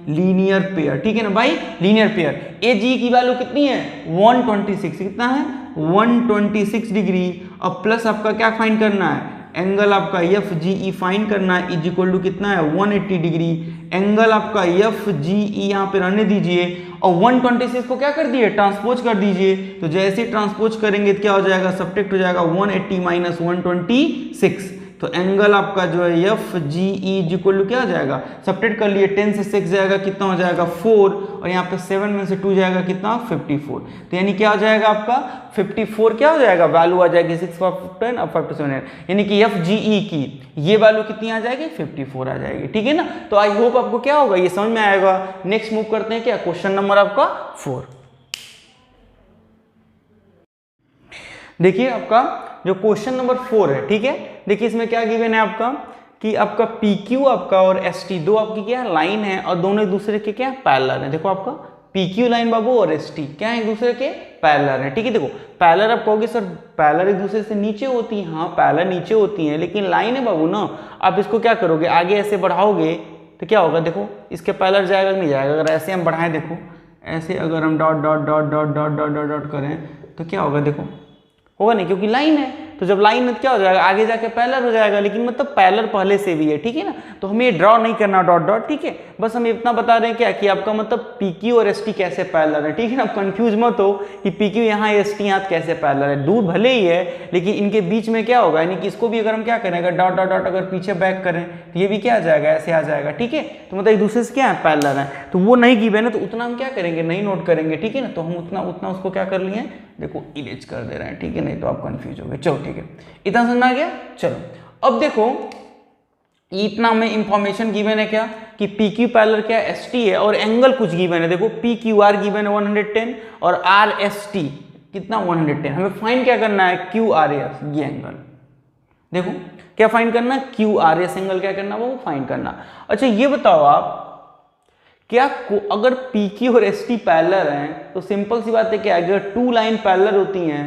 लीनियर पेयर। ठीक है ना, बाई लीनियर पेयर। AGE की वैल्यू कितनी है 126, कितना है 126 डिग्री, और प्लस आपका क्या फाइंड करना है एंगल आपका FGE फाइंड करना है इज इक्वल टू कितना है 180 डिग्री। एंगल आपका FGE यहाँ पे रहने दीजिए, और 126 को क्या कर दिए ट्रांसपोज कर दीजिए। तो जैसे ट्रांसपोज करेंगे तो क्या हो जाएगा सब्ट्रैक्ट हो जाएगा 180 माइनस 126। तो एंगल आपका जो है FGE इक्वल टू क्या हो जाएगा सब्ट्रैक्ट कर लिए 10 से 6 जाएगा कितना हो जाएगा 4, और यहाँ पे 7 में से 2 जाएगा कितना 54। तो यानी क्या हो जाएगा आपका 54 क्या हो जाएगा वैल्यू आ जाएगी 6 5 10 और 5 7 यानी कि FGE की ये वैल्यू कितनी आ जाएगी 54 आ जाएगी। ठीक है ना। तो आई होप आपको क्या होगा ये समझ में आएगा। नेक्स्ट मूव करते हैं क्या क्वेश्चन नंबर आपका 4। देखिए आपका जो क्वेश्चन नंबर 4 है, ठीक है, देखिए इसमें क्या गिवन है आपका कि आपका PQ आपका और ST दो आपकी क्या लाइन है और दोनों एक दूसरे के क्या पैरेलल है। देखो आपका PQ लाइन बाबू और ST क्या है एक दूसरे के पैरेलल है। ठीक है, देखो पैरेलल आप कहोगे सर पैरेलल एक दूसरे से नीचे होती है, हाँ पैरेलल नीचे होती है, लेकिन लाइन है बाबू ना। आप इसको क्या करोगे आगे ऐसे बढ़ाओगे तो क्या होगा, देखो इसके पैरेलल जाएगा नहीं जाएगा। अगर ऐसे हम बढ़ाएं, देखो ऐसे अगर हम dot dot dot dot dot dot dot dot करें तो क्या होगा, देखो होगा नहीं क्योंकि लाइन है। तो जब लाइन है तो क्या हो जाएगा आगे जाके पैरेलल हो जाएगा, लेकिन मतलब पैरेलल पहले से भी है। ठीक है ना, तो हमें ये ड्रॉ नहीं करना डॉट डॉट। ठीक है, बस हम इतना बता रहे हैं क्या कि आपका मतलब PQ और ST कैसे पैरेलल है। ठीक है ना, कंफ्यूज मत हो कि PQ यहाँ ST यहाँ कैसे पैरेलल है। दूर भले ही है लेकिन इनके बीच में क्या होगा, यानी कि इसको भी अगर हम क्या करें अगर डॉट डॉट डॉट अगर पीछे बैक करें तो ये भी क्या आ जाएगा ऐसे आ जाएगा। ठीक है, तो मतलब एक दूसरे से क्या है पैरेलल है। तो वो नहीं गिवन है तो उतना हम क्या करेंगे नहीं नोट करेंगे। ठीक है ना, तो हम उतना उसको क्या कर लिए देखो इरेज कर दे रहे हैं। ठीक है, नहीं तो आप कंफ्यूज हो गए। चलो ठीक है, इतना समझ आ गया। चलो अब देखो इतना में इंफॉर्मेशन गिवन है क्या कि PQ पैरेलल क्या ST है और एंगल कुछ गिवन है। देखो PQR गिवन है 110 और RST कितना 110। हमें फाइंड क्या करना है QRS ये एंगल। देखो क्या फाइंड करना है QRS एंगल क्या करना वो फाइंड करना। अच्छा ये बताओ आप क्या अगर PQ और ST पैरेलल हैं तो सिंपल सी बात है कि अगर टू लाइन पैरेलल होती हैं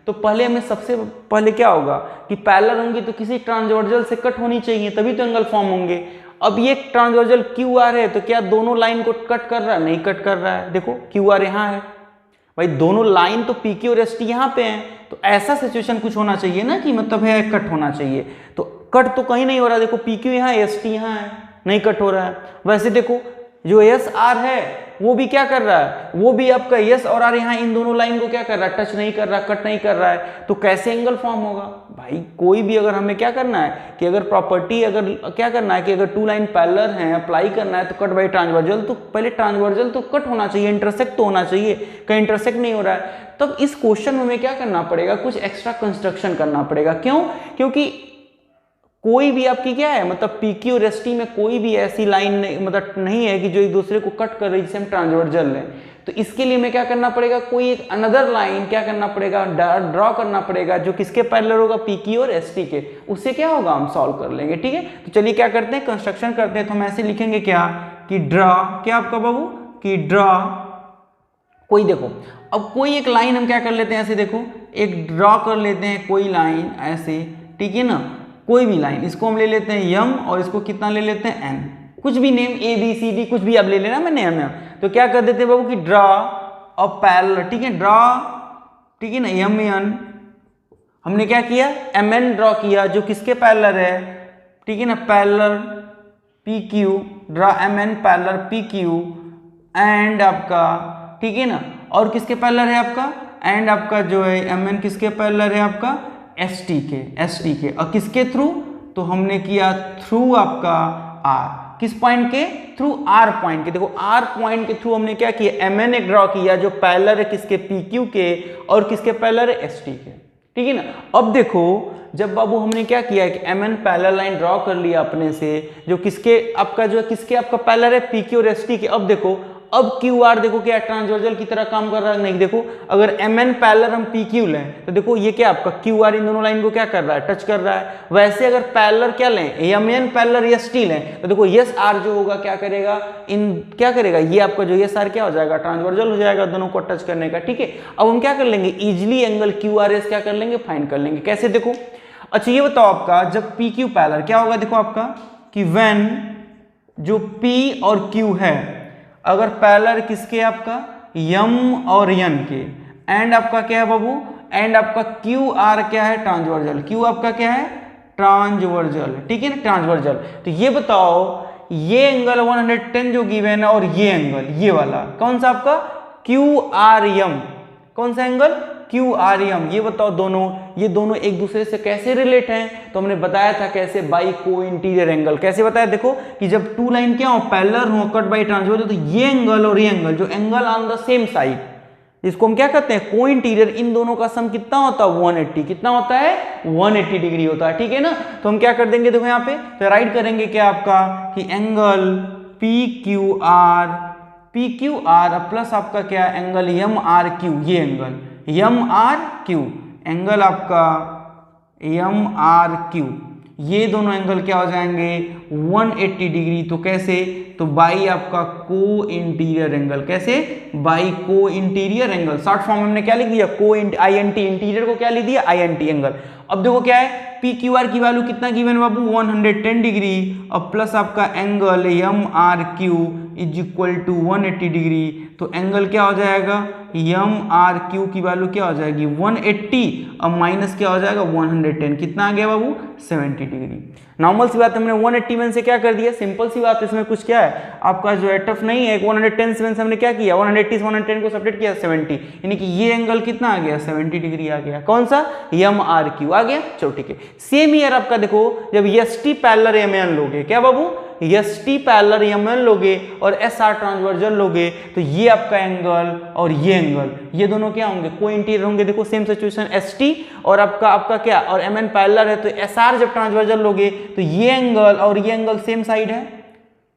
तो पहले हमें सबसे पहले क्या होगा कि पैरेलल होंगी तो किसी ट्रांसवर्जल से कट होनी चाहिए तभी तो एंगल फॉर्म होंगे। अब ये ट्रांसवर्जल QR है तो क्या दोनों लाइन को कट कर रहा है, नहीं कट कर रहा है। देखो QR यहाँ है भाई, दोनों लाइन तो PQ और ST यहाँ पे हैं, तो ऐसा सिचुएशन कुछ होना चाहिए ना कि मतलब है कट होना चाहिए। तो कट तो कहीं नहीं हो रहा, देखो PQ यहाँ है ST यहाँ है, नहीं कट हो रहा है। वैसे देखो जो SR है वो भी क्या कर रहा है, वो भी आपका S और R यहाँ इन दोनों लाइन को क्या कर रहा है टच नहीं कर रहा, कट नहीं कर रहा है। तो कैसे एंगल फॉर्म होगा भाई। कोई भी अगर हमें क्या करना है कि अगर प्रॉपर्टी अगर क्या करना है कि अगर टू लाइन पैरेलल हैं अप्लाई करना है तो कट बाई ट्रांसवर्जल, तो पहले ट्रांसवर्जल तो कट होना चाहिए, इंटरसेक्ट तो होना चाहिए, कहीं इंटरसेक्ट नहीं हो रहा है। तब इस क्वेश्चन में हमें क्या करना पड़ेगा कुछ एक्स्ट्रा कंस्ट्रक्शन करना पड़ेगा। क्यों, क्योंकि कोई भी आपकी क्या है मतलब पी क्यू और एस टी में कोई भी ऐसी लाइन मतलब नहीं है कि जो एक दूसरे को कट कर रही है जिसे हम ट्रांसवर्जल लें। तो इसके लिए हमें क्या करना पड़ेगा, कोई एक अनदर लाइन क्या करना पड़ेगा, ड्रॉ करना पड़ेगा जो किसके पैरेलल होगा, पी क्यू और एस टी के। उससे क्या होगा, हम सॉल्व कर लेंगे। ठीक है, तो चलिए क्या करते हैं, कंस्ट्रक्शन करते हैं। तो हम ऐसे लिखेंगे क्या कि ड्रॉ, क्या आपका बाबू कि ड्रॉ कोई, देखो अब कोई एक लाइन हम क्या कर लेते हैं, ऐसे देखो एक ड्रॉ कर लेते हैं कोई लाइन ऐसे, ठीक है ना, कोई भी लाइन, इसको हम ले लेते हैं यम और इसको कितना ले लेते हैं एन, कुछ भी name A B C D कुछ भी आप ले लेना, मैं नेम है। तो क्या कर देते हैं बाबू कि ड्रॉ अ पैरेलल, ठीक है, ड्रॉ, ठीक है ना, एम एन हमने क्या किया, एम एन ड्रॉ किया जो किसके पैरेलल है, ठीक है ना, parallel P Q, draw M N parallel P Q and आपका, ठीक है ना, और किसके पैरेलल है आपका, एंड आपका जो है एम एन किसके पैरेलल है आपका, एस टी के, और किसके थ्रू, तो हमने किया थ्रू आपका आर, किस पॉइंट के थ्रू, आर पॉइंट के। देखो आर पॉइंट के थ्रू हमने क्या किया, एम एन एक ड्रॉ किया जो पैरेलल है किसके, पी क्यू के, और किसके पैरेलल है, एस टी के, ठीक है ना। अब देखो जब बाबू हमने क्या किया कि M N parallel line draw कर लिया अपने से जो किसके आपका जो है किसके आपका पैरेलल है, पी क्यू और एस टी के। अब देखो अब क्यू आर देखो क्या ट्रांसवर्जल की तरह काम कर रहा है, नहीं देखो अगर एम एन पैरेलल हम पी क्यू लें तो देखो ये क्या आपका क्यू आर इन दोनों लाइन को क्या कर रहा है, टच कर रहा है। वैसे अगर पैरेलल क्या लें, M N parallel S T लें तो देखो यस आर जो होगा क्या करेगा, इन क्या करेगा, ये आपका जो यस आर क्या हो जाएगा, ट्रांसवर्जल हो जाएगा दोनों को टच करने का। ठीक है, अब हम क्या कर लेंगे, easily angle Q R S क्या कर लेंगे, फाइंड कर लेंगे। कैसे, देखो अच्छा ये बताओ आपका जब पी क्यू पैरेलल क्या होगा, देखो आपका कि व्हेन जो पी और क्यू है अगर पैरेलल किसके आपका, यम और यन के, एंड आपका क्या है बाबू, एंड आपका क्यू आर क्या है, ट्रांसवर्जल, क्यू आपका क्या है, ट्रांसवर्जल, ठीक है ना, ट्रांसवर्जल। तो ये बताओ ये एंगल 110 जो गिवन है और ये एंगल ये वाला कौन सा आपका, क्यू आर एम, कौन सा एंगल, क्यू आर एम, ये बताओ दोनों, ये दोनों एक दूसरे से कैसे रिलेट हैं, तो हमने बताया था कैसे, बाई को इंटीरियर एंगल। कैसे बताया, देखो कि जब टू लाइन क्या हो, पैरेलल हो, कट बाई ट्रांसवर्जल, तो ये एंगल और ये एंगल जो angle on the same side इसको हम क्या कहते हैं, को इंटीरियर, इन दोनों का सम कितना होता है, 180, कितना होता है, 180 डिग्री होता है। ठीक है ना, तो हम क्या कर देंगे, देखो यहाँ पे तो राइट करेंगे क्या आपका कि angle P Q R plus आपका क्या एंगल एम आर क्यू, ये angle M R Q, angle आपका एम आर क्यू, ये दोनों एंगल क्या हो जाएंगे 180 डिग्री। तो कैसे, तो बाई आपका को इंटीरियर एंगल, कैसे, by co interior angle, short form में हमने क्या लिख दिया, को आई एन टी, इंटीरियर को क्या लिख दिया, आई एन टी एंगल। अब देखो क्या है, पी क्यू आर की वैल्यू कितना गिवन बाबू, 110 डिग्री, और प्लस आपका angle M R Q is equal to 180 degree. तो एंगल क्या हो जाएगा, एम आर क्यू की वैल्यू क्या हो जाएगी 180 और माइनस क्या हो जाएगा 110, कितना आ गया बाबू 70 डिग्री। नॉर्मल सी बात है, हमने 181 से क्या कर दिया, सिंपल सी बात है, इसमें कुछ क्या है आपका जो है टफ नहीं है। 110 से हमने क्या किया, 180 से 110 को सब्ट्रैक्ट किया 70, यानी कि ये एंगल कितना आ गया 70 डिग्री आ गया, कौन सा, एम आर क्यू आ गया। चलो ठीक है, सेम ईयर आपका देखो जब s T parallel M n लोगे, क्या बाबू s T parallel M n लोगे और एस आर ट्रांसवर्जल लोगे, तो ये आपका एंगल और ये एंगल ये दोनों क्या होंगे, को इंटीरियर होंगे। देखो सेम सिचुएशन, एस टी और आपका क्या और एम एन पैरेलल है, तो एस आर जब ट्रांसवर्जल लोगे तो ये एंगल और ये एंगल सेम साइड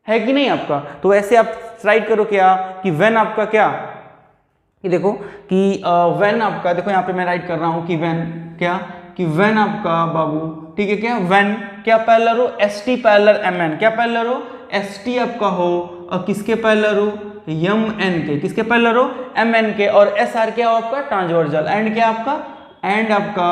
है कि नहीं आपका। तो ऐसे आप राइट करो क्या कि व्हेन आपका क्या, कि देखो कि व्हेन आपका, देखो यहाँ पे मैं राइट कर रहा हूँ कि व्हेन क्या, कि व्हेन आपका बाबू, ठीक है, क्या व्हेन क्या पैरेलल हो, S T parallel M N, क्या पैरेलल हो, एस टी आपका हो और किसके पैरेलल हो, एम एन के, किसके पैरेलल हो, एम एन के, और एस आर क्या हो आपका ट्रांसवर्जल, एंड क्या आपका, एंड आपका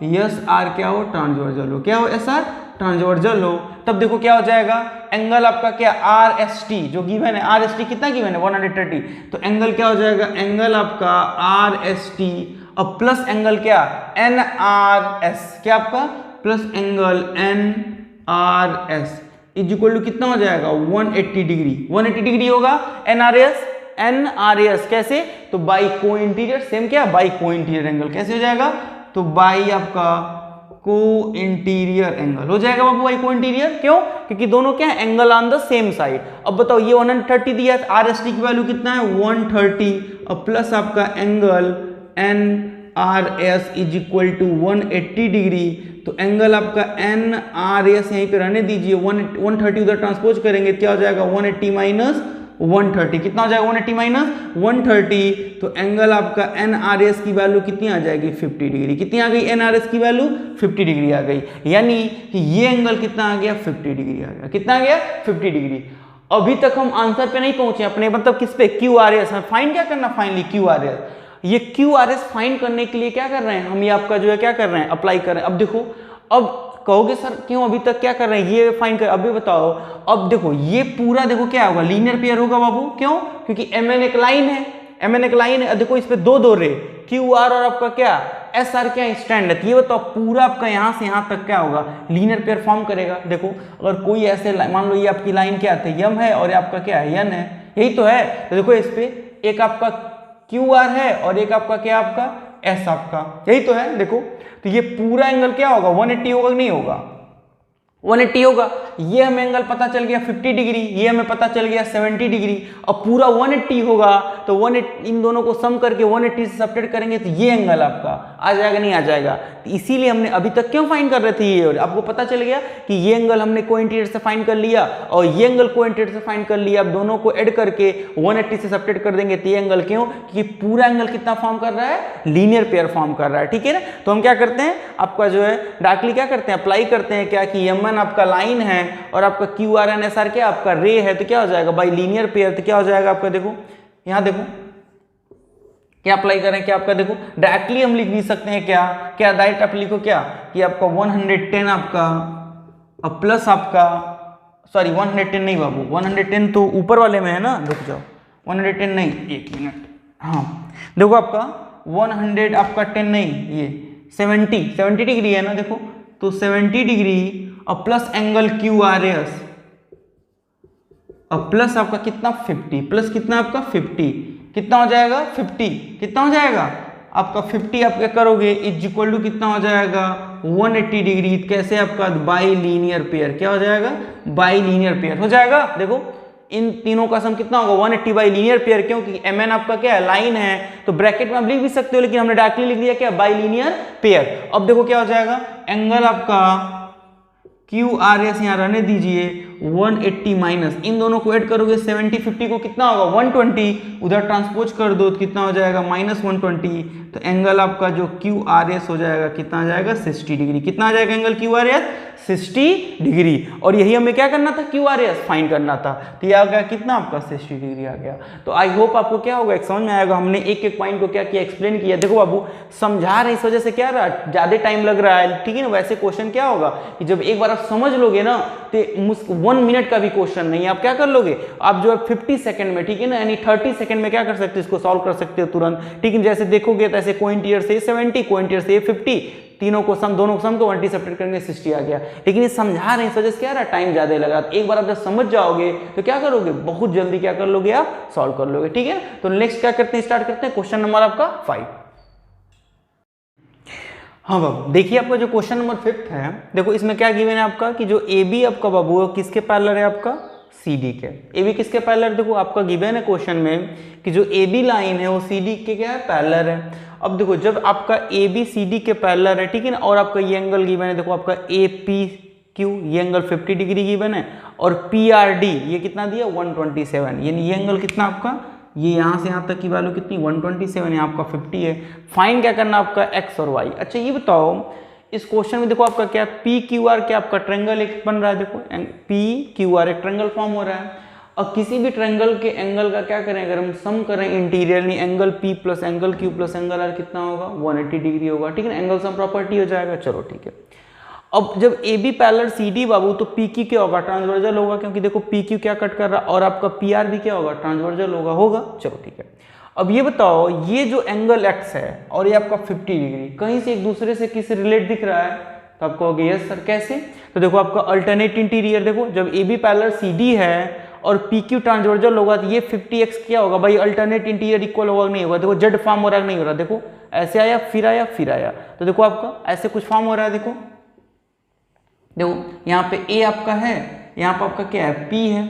एस आर क्या हो ट्रांसवर्जल हो, क्या हो एस आर ट्रांसवर्जल हो। तब देखो क्या हो जाएगा, एंगल आपका क्या आर एस टी जो गिवन है, आर एस टी कितना गिवन है 130, तो एंगल क्या हो जाएगा, एंगल आपका आर एस टी और प्लस एंगल क्या एन आर एस, क्या आपका plus angle N R S is equal to कितना हो जाएगा 180 डिग्री, 180 डिग्री होगा एन आर एस कैसे, तो बाई को इंटीरियर, सेम क्या बाई को इंटीरियर एंगल, कैसे हो जाएगा, तो बाई आपका को इंटीरियर एंगल हो जाएगा बाबू, बाई को इंटीरियर, क्यों, क्योंकि दोनों क्या है angle on the same side. अब बताओ ये 130 दिया, आर एस टी की वैल्यू कितना है 130 और प्लस आपका angle N NRS is equal to 180 degree, तो एंगल आपका NRS यहीं पे रहने दीजिए, 130 उधर ट्रांसपोज करेंगे, क्या हो जाएगा 180 माइनस 130, कितना हो जाएगा 180 माइनस 130, तो एंगल आपका NRS की वैल्यू कितनी आ जाएगी 50 डिग्री, कितनी आ गई NRS की वैल्यू 50 डिग्री आ गई, यानी कि ये एंगल कितना आ गया 50 डिग्री आ गया, कितना आ गया 50 डिग्री। अभी तक हम आंसर पे नहीं पहुंचे अपने, मतलब किस पे QRS, हमें फाइंड क्या करना फाइनली QRS। ये QRS फाइंड करने के लिए क्या कर रहे हैं हम, ये आपका जो है क्या कर रहे हैं अप्लाई कर रहे हैं। अब देखो, अब कहोगे सर क्यों अभी तक क्या कर रहे हैं, ये फाइंड कर, अभी बताओ। अब देखो ये पूरा देखो क्या होगा, लीनियर पेयर होगा बाबू, क्यों, क्योंकि MN एक लाइन है, MN एक लाइन है, देखो इस पे दो रे QR और आपका क्या SR क्या स्टैंड है, ये बताओ पूरा आपका यहाँ से यहाँ तक क्या होगा लीनियर पेयर फॉर्म करेगा। देखो अगर कोई ऐसे मान लो ये आपकी लाइन क्या है यम है और आपका क्या है यन है, यही तो है, तो देखो इस पे एक आपका QR है और एक आपका क्या आपका S आपका, यही तो है। देखो तो ये पूरा एंगल क्या होगा 180 होगा कि नहीं होगा 180 होगा। ये हमें एंगल पता चल गया 50 डिग्री, ये हमें पता चल गया 70 डिग्री, अब पूरा 180 होगा तो 180 इन दोनों को सम करके 180 से सब्ट्रैक्ट करेंगे तो ये एंगल आपका आ जाएगा नहीं आ जाएगा। तो इसीलिए हमने अभी तक क्यों फाइंड कर रहे थे, ये आपको पता चल गया कि ये एंगल हमने कोइंटिएटर से फाइंड कर लिया और ये एंगल कोइंटिएटर से फाइंड कर लिया। अब दोनों को ऐड करके 180 से सब्ट्रैक्ट कर देंगे तो ये एंगल, क्यों, क्योंकि पूरा एंगल कितना फॉर्म कर रहा है लीनियर पेयर फॉर्म कर रहा है, ठीक है ना। तो हम क्या करते हैं आपका जो है डायरेक्टली क्या करते हैं अप्लाई करते हैं क्या कि MN आपका लाइन है और आपका QR and SR क्या आपका रे है, तो क्या हो जाएगा बाई लीनियर पेयर, तो क्या हो जाएगा आपका, देखो यहां देखो क्या अप्लाई करें, क्या आपका देखो डायरेक्टली हम लिख भी सकते हैं क्या, क्या डायरेक्ट आप लिखो क्या कि आपका 110 आपका अब प्लस आपका, सॉरी 110 नहीं बाबू, 110 तो ऊपर वाले में है ना, रुक जाओ 110 नहीं, एक मिनट, हाँ देखो आपका 100 आपका 10 नहीं, ये 70 डिग्री है ना, देखो तो 70 डिग्री और प्लस एंगल QRS और प्लस आपका कितना 50, प्लस कितना आपका 50, कितना हो जाएगा 50, कितना हो जाएगा आपका 50, आप क्या करोगे इज इक्वल टू कितना हो जाएगा 180 डिग्री, कैसे आपका बाई लीनियर पेयर, क्या हो जाएगा बाई लीनियर पेयर हो जाएगा। देखो इन तीनों का सम कितना होगा 180 बाई लीनियर पेयर, क्योंकि MN आपका क्या है लाइन है, तो ब्रैकेट में आप लिख भी सकते हो लेकिन हमने डायरेक्टली लिख दिया क्या बाई लीनियर पेयर। अब देखो क्या हो जाएगा एंगल आपका QRS यहाँ रहने दीजिए 180 माइनस इन दोनों को ऐड करोगे 70 50 को कितना होगा 120, उधर ट्रांसपोज कर दो तो कितना हो जाएगा माइनस 120, तो एंगल आपका जो QRS हो जाएगा कितना आ जाएगा 60 डिग्री, कितना आ जाएगा एंगल QRS 60 डिग्री। और यही हमें क्या करना था QRS फाइंड करना था, तो ये आ गया कितना आपका 60 डिग्री आ गया। तो आई होप आपको क्या होगा एक समझ में आएगा, हमने एक एक पॉइंट को क्या किया एक्सप्लेन किया। देखो बाबू समझा रहे इस वजह से क्या रहा ज्यादा टाइम लग रहा है, ठीक है ना। वैसे क्वेश्चन क्या होगा कि जब एक बार आप समझ लोगे ना तो 1 मिनट का भी क्वेश्चन नहीं, आप क्या कर लोगे आप जो है 50 सेकंड में, ठीक है ना, यानी 30 सेकंड में क्या कर सकते हो इसको सॉल्व कर सकते हो तुरंत, ठीक है। जैसे देखोगे तो ऐसे कोइंटियर से 70 कोइंटियर से 50, तीनों को सम दोनों को सम को 1 सब्ट्रैक्ट करेंगे 60 आ गया। लेकिन ये समझा रहे हैं इस वजह से क्या रहा टाइम ज्यादा लगा, तो एक बार आप जब समझ जाओगे तो क्या करोगे बहुत जल्दी क्या कर लोगे आप सॉल्व कर लोगे, ठीक है। तो नेक्स्ट क्या करते हैं स्टार्ट करते हैं क्वेश्चन नंबर आपका 5। हाँ बाबू देखिए आपका जो क्वेश्चन नंबर 5 है, देखो इसमें क्या गिवन है आपका कि जो AB आपका बाबू है किसके पैरेलल है आपका CD के। AB किसके पैरेलल, देखो आपका गिवन है क्वेश्चन में कि जो AB लाइन है वो CD के क्या है पैरेलल है। अब देखो जब आपका AB CD के पैरेलल है, ठीक है ना, और आपका ये एंगल गिवन है, देखो आपका APQ ये एंगल 50 डिग्री गिवन है और PRD ये कितना दिया 127, यानी ये एंगल कितना आपका ये यहाँ से यहाँ तक की वैल्यू कितनी 127 है, आपका 50 है। फाइंड क्या करना आपका x और y। अच्छा ये बताओ इस क्वेश्चन में देखो आपका क्या PQR क्या आपका ट्रायंगल एक बन रहा है, देखो PQR एक ट्रायंगल फॉर्म हो रहा है। और किसी भी ट्रायंगल के एंगल का क्या करें अगर हम सम करें इंटीरियर नहीं, angle P plus angle Q plus angle R कितना होगा 180 डिग्री होगा, ठीक है ना, एंगल सम प्रॉपर्टी हो जाएगा। चलो ठीक है। अब जब AB पैरेलल CD बाबू तो PQ क्या होगा ट्रांसवर्जल होगा, क्योंकि देखो PQ क्या कट कर रहा और आपका PR भी क्या होगा ट्रांसवर्जल होगा। चलो ठीक है। अब ये बताओ ये जो एंगल X है और ये आपका 50 डिग्री कहीं से एक दूसरे से किसी रिलेट दिख रहा है, तो आप कहोगे यस सर कैसे। तो देखो आपका अल्टरनेट इंटीरियर, देखो जब AB पैरेलल CD है और PQ ट्रांसवर्जल होगा तो ये 50x क्या होगा भाई अल्टरनेट इंटीरियर इक्वल होगा नहीं होगा, देखो जेड फॉर्म हो रहा है नहीं हो रहा, देखो ऐसे आया फिर आया फिर आया, तो देखो आपका ऐसे कुछ फॉर्म हो रहा है। देखो यहाँ पे A आपका है, यहाँ पे आपका क्या है P है,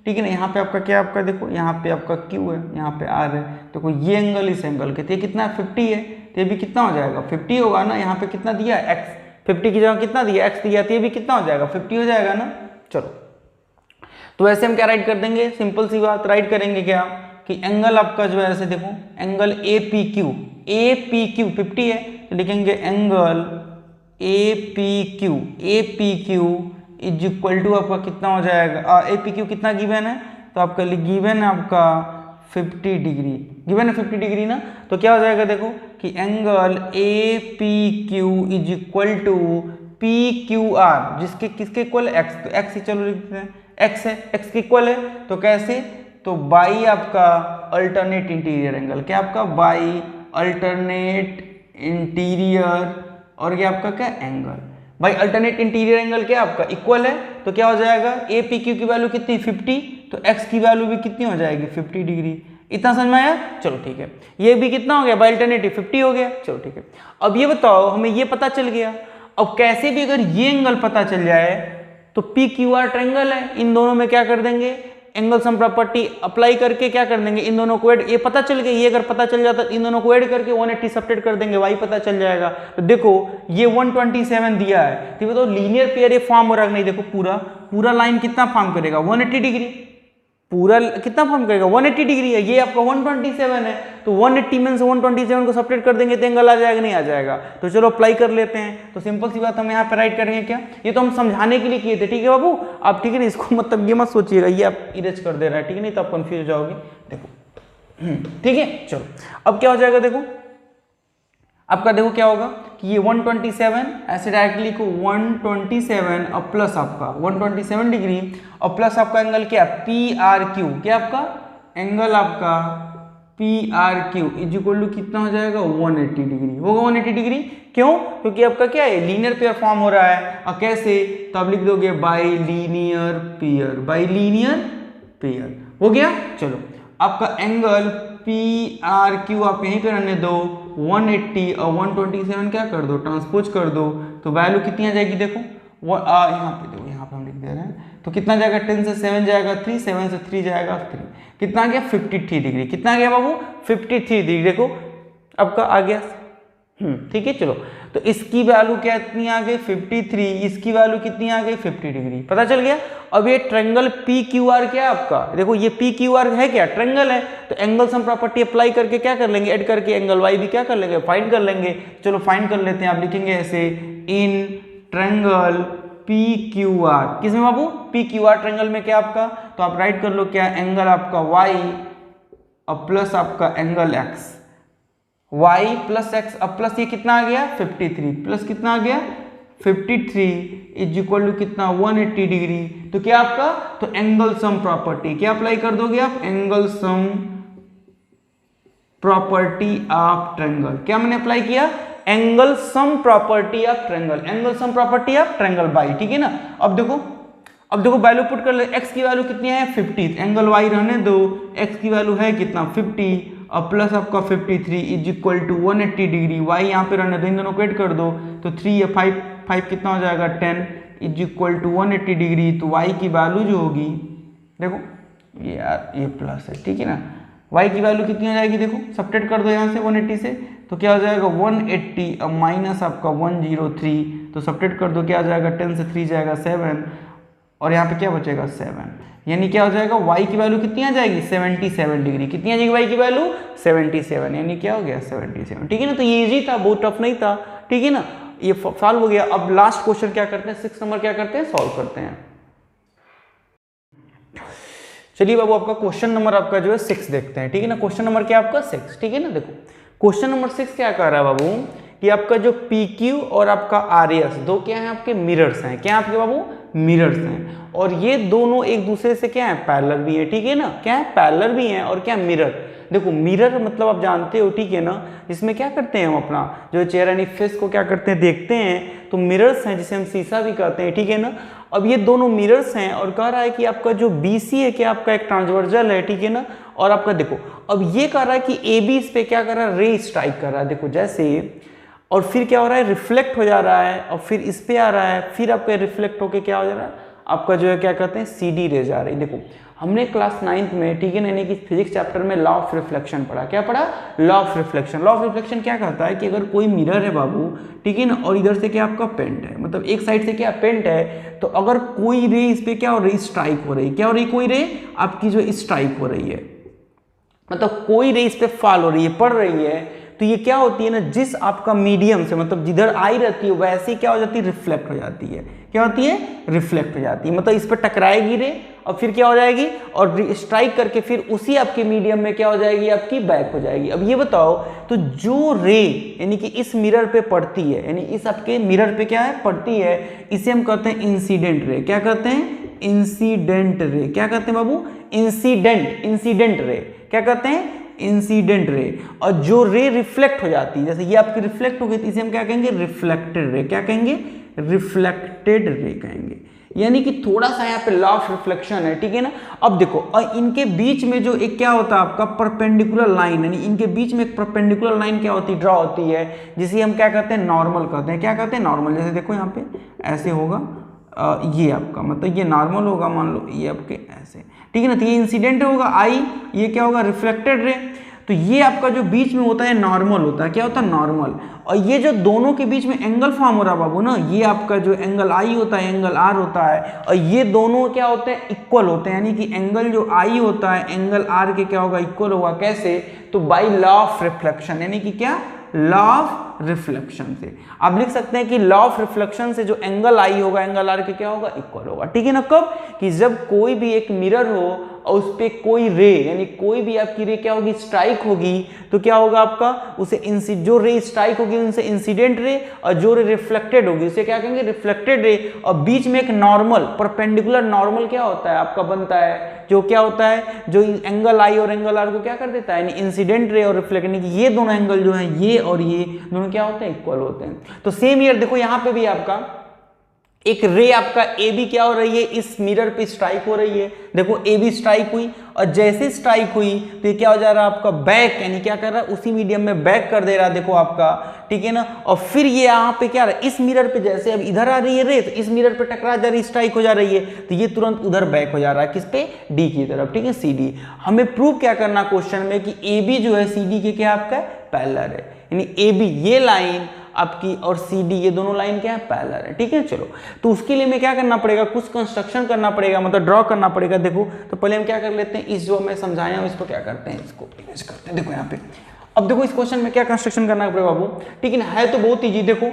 ठीक है ना, यहाँ पे आपका क्या आपका देखो यहाँ पे आपका Q है, यहाँ पे R है। देखो ये एंगल इस एंगल के तो ये कितना है 50 है, तो तो ये भी कितना हो जाएगा 50 होगा ना। यहाँ पे कितना दिया है x, 50 की जगह कितना दिया x दिया, तो ये भी कितना हो जाएगा 50 हो जाएगा ना। चलो तो वैसे हम क्या राइट कर देंगे, सिंपल सी बात, राइट करेंगे क्या कि एंगल आपका जो है ऐसे देखो, एंगल APQ 50 है तो लिखेंगे angle APQ is equal to आपका कितना हो जाएगा, APQ कितना गिवन है, तो आपका गिवन है आपका 50 डिग्री, गिवन है 50 डिग्री ना। तो क्या हो जाएगा देखो कि angle APQ is equal to PQR, जिसके किसके इक्वल है x, तो x ही चलो लिखते हैं, x है, x के इक्वल है तो कैसे, तो बाई आपका अल्टरनेट इंटीरियर एंगल, क्या आपका बाई अल्टरनेट इंटीरियर, और ये आपका क्या एंगल, भाई अल्टरनेट इंटीरियर एंगल क्या आपका इक्वल है, तो क्या हो जाएगा APQ की वैल्यू कितनी 50, तो x की वैल्यू भी कितनी हो जाएगी 50 डिग्री। इतना समझ में आया, चलो ठीक है। ये भी कितना हो गया बाई अल्टरनेटिव 50 हो गया, चलो ठीक है। अब ये बताओ हमें ये पता चल गया, अब कैसे भी अगर ये एंगल पता चल जाए तो PQR ट्रायंगल है, इन दोनों में क्या कर देंगे एंगल सम प्रॉपर्टी अप्लाई करके क्या कर देंगे, इन दोनों को ऐड, ये पता चल गया, ये अगर पता चल जाता इन दोनों को ऐड करके 180 सब्ट्रैक्ट कर देंगे, y पता चल जाएगा। तो देखो ये 127 दिया है, तो बताओ लीनियर पेयर ये फॉर्म हो रहा है नहीं, देखो पूरा लाइन कितना फॉर्म करेगा 180 डिग्री, पूरा कितना फॉर्म करेगा 180 डिग्री है, ये आपका 127 है, तो 180 में से 127 को सब्ट्रैक्ट कर देंगे तो एंगल आ जाएगा नहीं आ जाएगा। तो चलो अप्लाई कर लेते हैं, तो सिंपल सी बात हम यहाँ पे राइट करेंगे क्या, ये तो हम समझाने के लिए किए थे, ठीक है बाबू आप, ठीक है ना, इसको मतलब ये मत सोचिएगा ये आप इरेज कर दे रहे हैं, ठीक है, नहीं तो आप कंफ्यूज हो जाओगे। देखो ठीक है, चलो अब क्या हो जाएगा, देखो आपका देखो क्या होगा कि ये 127 ऐसे डायरेक्टली लिखो 127 और प्लस आपका 127 डिग्री और प्लस आपका एंगल क्या PRQ, क्या आपका एंगल आपका PRQ इज इक्वल टू कितना हो जाएगा 180 डिग्री होगा, 180 डिग्री क्यों, क्योंकि आपका क्या है लीनियर पेयर फॉर्म हो रहा है, और कैसे तो आप लिख दोगे by linear pair, by linear pair हो गया। चलो आपका एंगल PRQ आप यहीं पे रहने दो, 180 और 127 क्या कर दो ट्रांसपोज कर दो, तो वैल्यू कितनी आ जाएगी देखो यहाँ पे देखो, यहाँ पे हम लिख दे रहे हैं, तो कितना जाएगा 10 से 7 जाएगा 3, 7 से 3 जाएगा 3, कितना आ गया 53 डिग्री, कितना आ गया बाबू 53 डिग्री, देखो आपका आ गया, ठीक है। चलो तो इसकी वैल्यू कितनी आ गई 53, इसकी वैल्यू कितनी आ गई 50 डिग्री, पता चल गया। अब ये ट्रायंगल PQR क्या है आपका, देखो ये PQR है क्या ट्रायंगल है, तो एंगल सम प्रॉपर्टी अप्लाई करके क्या कर लेंगे ऐड करके एंगल Y भी क्या कर लेंगे फाइंड कर लेंगे। चलो फाइंड कर लेते हैं, आप लिखेंगे ऐसे इन ट्रायंगल PQR, किसमें बाबू PQR ट्रायंगल में क्या आपका, तो आप राइट कर लो क्या एंगल आपका Y और प्लस आपका angle X, y plus x, अब प्लस ये कितना आ गया 53 प्लस कितना आ गया 53 इज इक्वल टू कितना 180 डिग्री, तो क्या आपका तो एंगल सम प्रॉपर्टी क्या अप्लाई कर दोगे आप, angle sum property of triangle, क्या मैंने अप्लाई किया angle sum property of triangle, angle sum property of triangle by, ठीक है ना। अब देखो वैल्यू पुट कर ले, x की वैल्यू कितनी है 50, एंगल y रहने दो, x की वैल्यू है कितना 50 और प्लस आपका 53 is equal to 180 degree, y यहाँ पे रहने दो, इन दोनों को ऐड कर दो, तो 3 या 5 कितना हो जाएगा 10 इज इक्वल टू 180 डिग्री, तो y की वैल्यू जो होगी देखो ये प्लस है, ठीक है ना, y की वैल्यू कितनी हो जाएगी देखो सब्ट्रैक्ट कर दो यहाँ से 180 से, तो क्या हो जाएगा 180 और माइनस आपका 103, तो सब्ट्रैक्ट कर दो क्या आ जाएगा 10 से 3 जाएगा 7 और यहाँ पे क्या बचेगा 7, यानी क्या हो जाएगा y की वैल्यू कितनी आ जाएगी 77 डिग्री, कितनी आ जाएगी y की वैल्यू 77, यानी क्या हो गया 77, ठीक है ना। तो ये इजी था, बहुत टफ नहीं था, ठीक है ना, ये सॉल्व हो गया। अब लास्ट क्वेश्चन क्या करते हैं 6 नंबर क्या करते हैं सॉल्व करते हैं। चलिए बाबू आपका क्वेश्चन नंबर आपका जो है 6 देखते हैं, ठीक है ना। क्वेश्चन नंबर क्या आपका 6, ठीक है ना। देखो क्वेश्चन नंबर 6 क्या कर रहा है बाबू कि आपका जो PQ और आपका RS दो क्या है आपके मिरर्स हैं, क्या आपके बाबू मिरर्स हैं, और ये दोनों एक दूसरे से क्या है पैरेलल भी है, ठीक है ना, क्या है पैरेलल भी है और क्या मिरर। देखो मिरर मतलब आप जानते हो, ठीक है ना, इसमें क्या करते हैं हम अपना जो चेहरा यानी फेस को क्या करते हैं देखते हैं, तो मिरर्स हैं जिसे हम शीशा भी कहते हैं, ठीक है ना। अब ये दोनों मिरर्स हैं और कह रहा है कि आपका जो BC है क्या आपका एक ट्रांसवर्जल है, ठीक है ना, और आपका देखो अब ये कह रहा है कि AB इस पे क्या कर रहा है रे स्ट्राइक कर रहा है, देखो जैसे, और फिर क्या हो रहा है रिफ्लेक्ट हो जा रहा है और फिर इस पे आ रहा है, फिर आपका रिफ्लेक्ट होके क्या हो जा रहा है आपका जो है क्या कहते हैं CD रे जा रही है। देखो हमने क्लास 9th में, ठीक है ना, यानी कि फिजिक्स चैप्टर में लॉ ऑफ रिफ्लेक्शन पढ़ा। क्या पढ़ा? Law of reflection. Law of reflection क्या कहता है कि अगर कोई मिरर है बाबू, ठीक है ना, और इधर से क्या आपका पेंट है, मतलब एक साइड से क्या पेंट है, तो अगर कोई रे इस पे क्या हो रही, स्ट्राइक हो रही, क्या हो रही, कोई रे आपकी जो स्ट्राइक हो रही है, मतलब कोई रे इस पे फॉल हो रही है, पड़ रही है, तो ये क्या होती है ना, जिस आपका मीडियम से, मतलब जिधर आई रहती है वैसे क्या हो जाती है, रिफ्लेक्ट हो जाती है। क्या होती है? रिफ्लेक्ट हो जाती है, मतलब इस पर टकराएगी रे और फिर क्या हो जाएगी, और स्ट्राइक करके फिर उसी आपके मीडियम में क्या हो जाएगी, आपकी बैक हो जाएगी। अब ये बताओ, तो जो रे यानी कि इस मिरर पे पड़ती है, यानी इस आपके मिरर पे क्या है, पड़ती है, इसे हम कहते हैं इंसिडेंट रे। क्या कहते हैं? Incident ray. क्या कहते हैं बाबू? Incident ray. क्या कहते हैं? Incident ray. और जो रे रिफ्लेक्ट हो जाती है, जैसे ये आपकी रिफ्लेक्ट हो गई, तो इसे हम क्या कहेंगे, रिफ्लेक्टेड रे। क्या कहेंगे? रिफ्लेक्टेड रे कहेंगे। यानी कि थोड़ा सा यहाँ पे लॉ ऑफ रिफ्लेक्शन है, ठीक है ना। अब देखो, और इनके बीच में जो एक क्या होता है आपका परपेंडिकुलर लाइन, यानी इनके बीच में एक परपेंडिकुलर लाइन क्या होती है, ड्रॉ होती है, जिसे हम क्या कहते हैं, नॉर्मल कहते हैं। क्या कहते हैं? नॉर्मल। जैसे देखो यहाँ पे ऐसे होगा, ये आपका मतलब ये नॉर्मल होगा, मान लो ये आपके ऐसे, ठीक है ना, तो ये इंसिडेंट होगा आई, ये क्या होगा, रिफ्लेक्टेड रे। तो ये आपका जो बीच में होता है नॉर्मल होता है। क्या होता है? नॉर्मल। और ये जो दोनों के बीच में एंगल फॉर्म हो रहा है बाबू ना, ये आपका जो एंगल आई होता है, एंगल आर होता है, और ये दोनों क्या होते हैं, इक्वल होते हैं, यानी कि एंगल जो आई होता है एंगल आर के क्या होगा, इक्वल होगा। कैसे? तो बाई लॉ ऑफ रिफ्लेक्शन, यानी कि क्या, लॉ ऑफ रिफ्लेक्शन से। आप लिख सकते हैं कि लॉ ऑफ रिफ्लेक्शन से जो एंगल आई होगा एंगल आर के क्या होगा, इक्वल होगा। ठीक है ना। कब? कि जब कोई भी एक मिरर हो और उस पर कोई रे, यानी कोई भी आपकी रे क्या होगी, स्ट्राइक होगी, तो क्या होगा आपका, उसे जो रे स्ट्राइक होगी उनसे इंसिडेंट रे, और जो रे रिफ्लेक्टेड होगी उसे क्या कहेंगे, रिफ्लेक्टेड रे। और बीच में एक नॉर्मल, परपेंडिकुलर नॉर्मल क्या होता है आपका बनता है, जो क्या होता है, जो एंगल आई और एंगल आर को क्या कर देता है, यानी इंसिडेंट रे और रिफ्लेक्टेड, यानी कि ये दोनों एंगल जो है, ये और ये दोनों क्या होते हैं, इक्वल होते हैं। तो सेम ईयर देखो यहाँ पे भी आपका एक रे आपका ए बी क्या हो रही है, इस मिरर पे स्ट्राइक हो रही है। देखो ए बी स्ट्राइक हुई, और जैसे स्ट्राइक हुई तो ये क्या हो जा रहा है आपका, बैक, यानी क्या कर रहा है, उसी मीडियम में बैक कर दे रहा है। देखो आपका, ठीक है ना। और फिर ये यहाँ पे क्या रहा है, इस मिरर पे जैसे अब इधर आ रही है रे, तो इस मिरर पे टकरा जा रही है, स्ट्राइक हो जा रही है, तो ये तुरंत उधर बैक हो जा रहा है, किस पे, डी की तरफ। ठीक है, सी डी। हमें प्रूव क्या करना क्वेश्चन में कि ए बी जो है सी डी के क्या आपका पैरेलल है, यानी ए बी ये लाइन आपकी और सी डी ये दोनों लाइन क्या है, पैरेलल है। ठीक है, चलो, तो उसके लिए हमें क्या करना पड़ेगा, कुछ कंस्ट्रक्शन करना पड़ेगा, मतलब ड्रॉ करना पड़ेगा। देखो, तो पहले हम क्या कर लेते हैं, इस जो मैं समझाया हूं इसको क्या करते हैं, इसको इमेज करते हैं। देखो यहाँ पे, अब देखो इस क्वेश्चन में क्या कंस्ट्रक्शन करना पड़ेगा बाबू, ठीक है ना, है तो बहुत ईजी। देखो,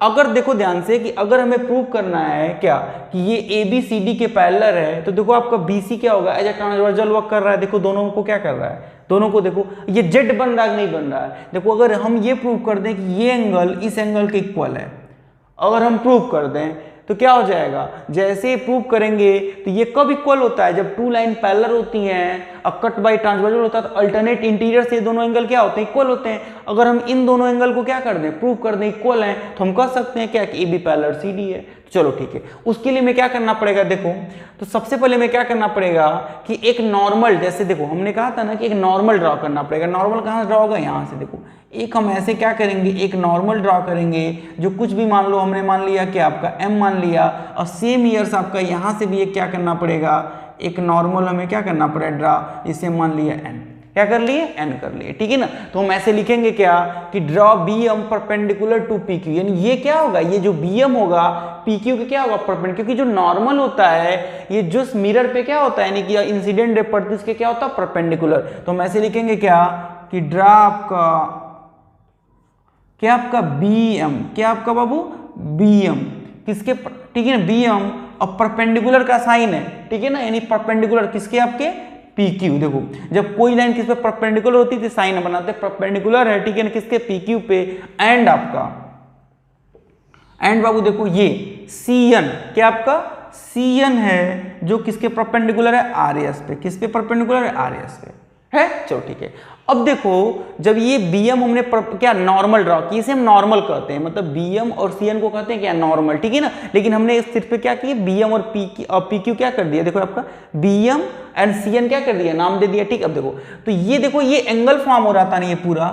अगर देखो ध्यान से कि अगर हमें प्रूव करना है क्या कि ये ए बी सी डी के पैरेलल है, तो देखो आपका बी सी क्या होगा, एज ए ट्रांसवर्सल वर्क कर रहा है। देखो दोनों को क्या कर रहा है, दोनों को देखो, ये जेड बन रहा है नहीं बन रहा है। देखो अगर हम ये प्रूव कर दें कि ये एंगल इस एंगल के इक्वल है, अगर हम प्रूव कर दें तो क्या हो जाएगा, जैसे प्रूव करेंगे तो ये कब इक्वल होता है, जब टू लाइन पैरेलल होती हैं और कट बाय ट्रांसवर्सल होता है, तो अल्टरनेट इंटीरियर से दोनों एंगल क्या होते हैं, इक्वल होते हैं। अगर हम इन दोनों एंगल को क्या कर दें, प्रूव कर दें इक्वल हैं, तो हम कह सकते हैं क्या कि A B parallel C D है। चलो ठीक है, उसके लिए हमें क्या करना पड़ेगा, देखो तो सबसे पहले हमें क्या करना पड़ेगा कि एक नॉर्मल, जैसे देखो हमने कहा था ना कि एक नॉर्मल ड्रॉ करना पड़ेगा। नॉर्मल कहाँ से ड्रॉ होगा, यहाँ से। देखो एक हम ऐसे क्या करेंगे, एक नॉर्मल ड्रॉ करेंगे, जो कुछ भी मान लो हमने मान लिया कि आपका m मान लिया, और सेम ईयर्स आपका यहाँ से भी एक क्या करना पड़ेगा, एक नॉर्मल हमें क्या करना पड़ेगा ड्रॉ, इसे मान लिया n, क्या कर लिए, n कर लिए। ठीक है ना। तो हम ऐसे लिखेंगे क्या कि draw B M perpendicular to P Q, यानी ये क्या होगा, ये जो बी एम होगा पी क्यू के क्या होगा, परपेंडिकुलर, क्योंकि जो नॉर्मल होता है ये जो मिरर पे क्या होता है, यानी कि इंसिडेंट रे पड़ती है उसके क्या होता है, परपेंडिकुलर। तो हम ऐसे लिखेंगे क्या कि ड्रॉ आपका क्या आपका बी एम, क्या आपका बाबू बी एम किसके, ठीक है ना, बी एम और परपेंडिकुलर का साइन है, ठीक है ना, यानी परपेंडिकुलर किसके, आपके पी क्यू। देखो जब कोई लाइन किस पे परपेंडिकुलर होती थी साइन बनाते, परपेंडिकुलर है, ठीक है ना, किसके, पी क्यू पे। एंड आपका एंड बाबू देखो ये सी एन, क्या आपका सी एन है जो किसके परपेंडिकुलर है, आर एस पे। किस पे परपेंडिकुलर है, आर एस पे है। चलो ठीक है, अब देखो जब ये BM हमने क्या नॉर्मल ड्रॉ की, इसे हम नॉर्मल कहते हैं, मतलब BM और CN को कहते हैं क्या, नॉर्मल। ठीक है ना। लेकिन हमने इस सिर्फ पे क्या किया, BM और PQ क्या कर दिया, देखो आपका BM एंड CN क्या कर दिया, नाम दे दिया। ठीक, अब देखो तो ये देखो ये एंगल फॉर्म हो रहा था ना, ये पूरा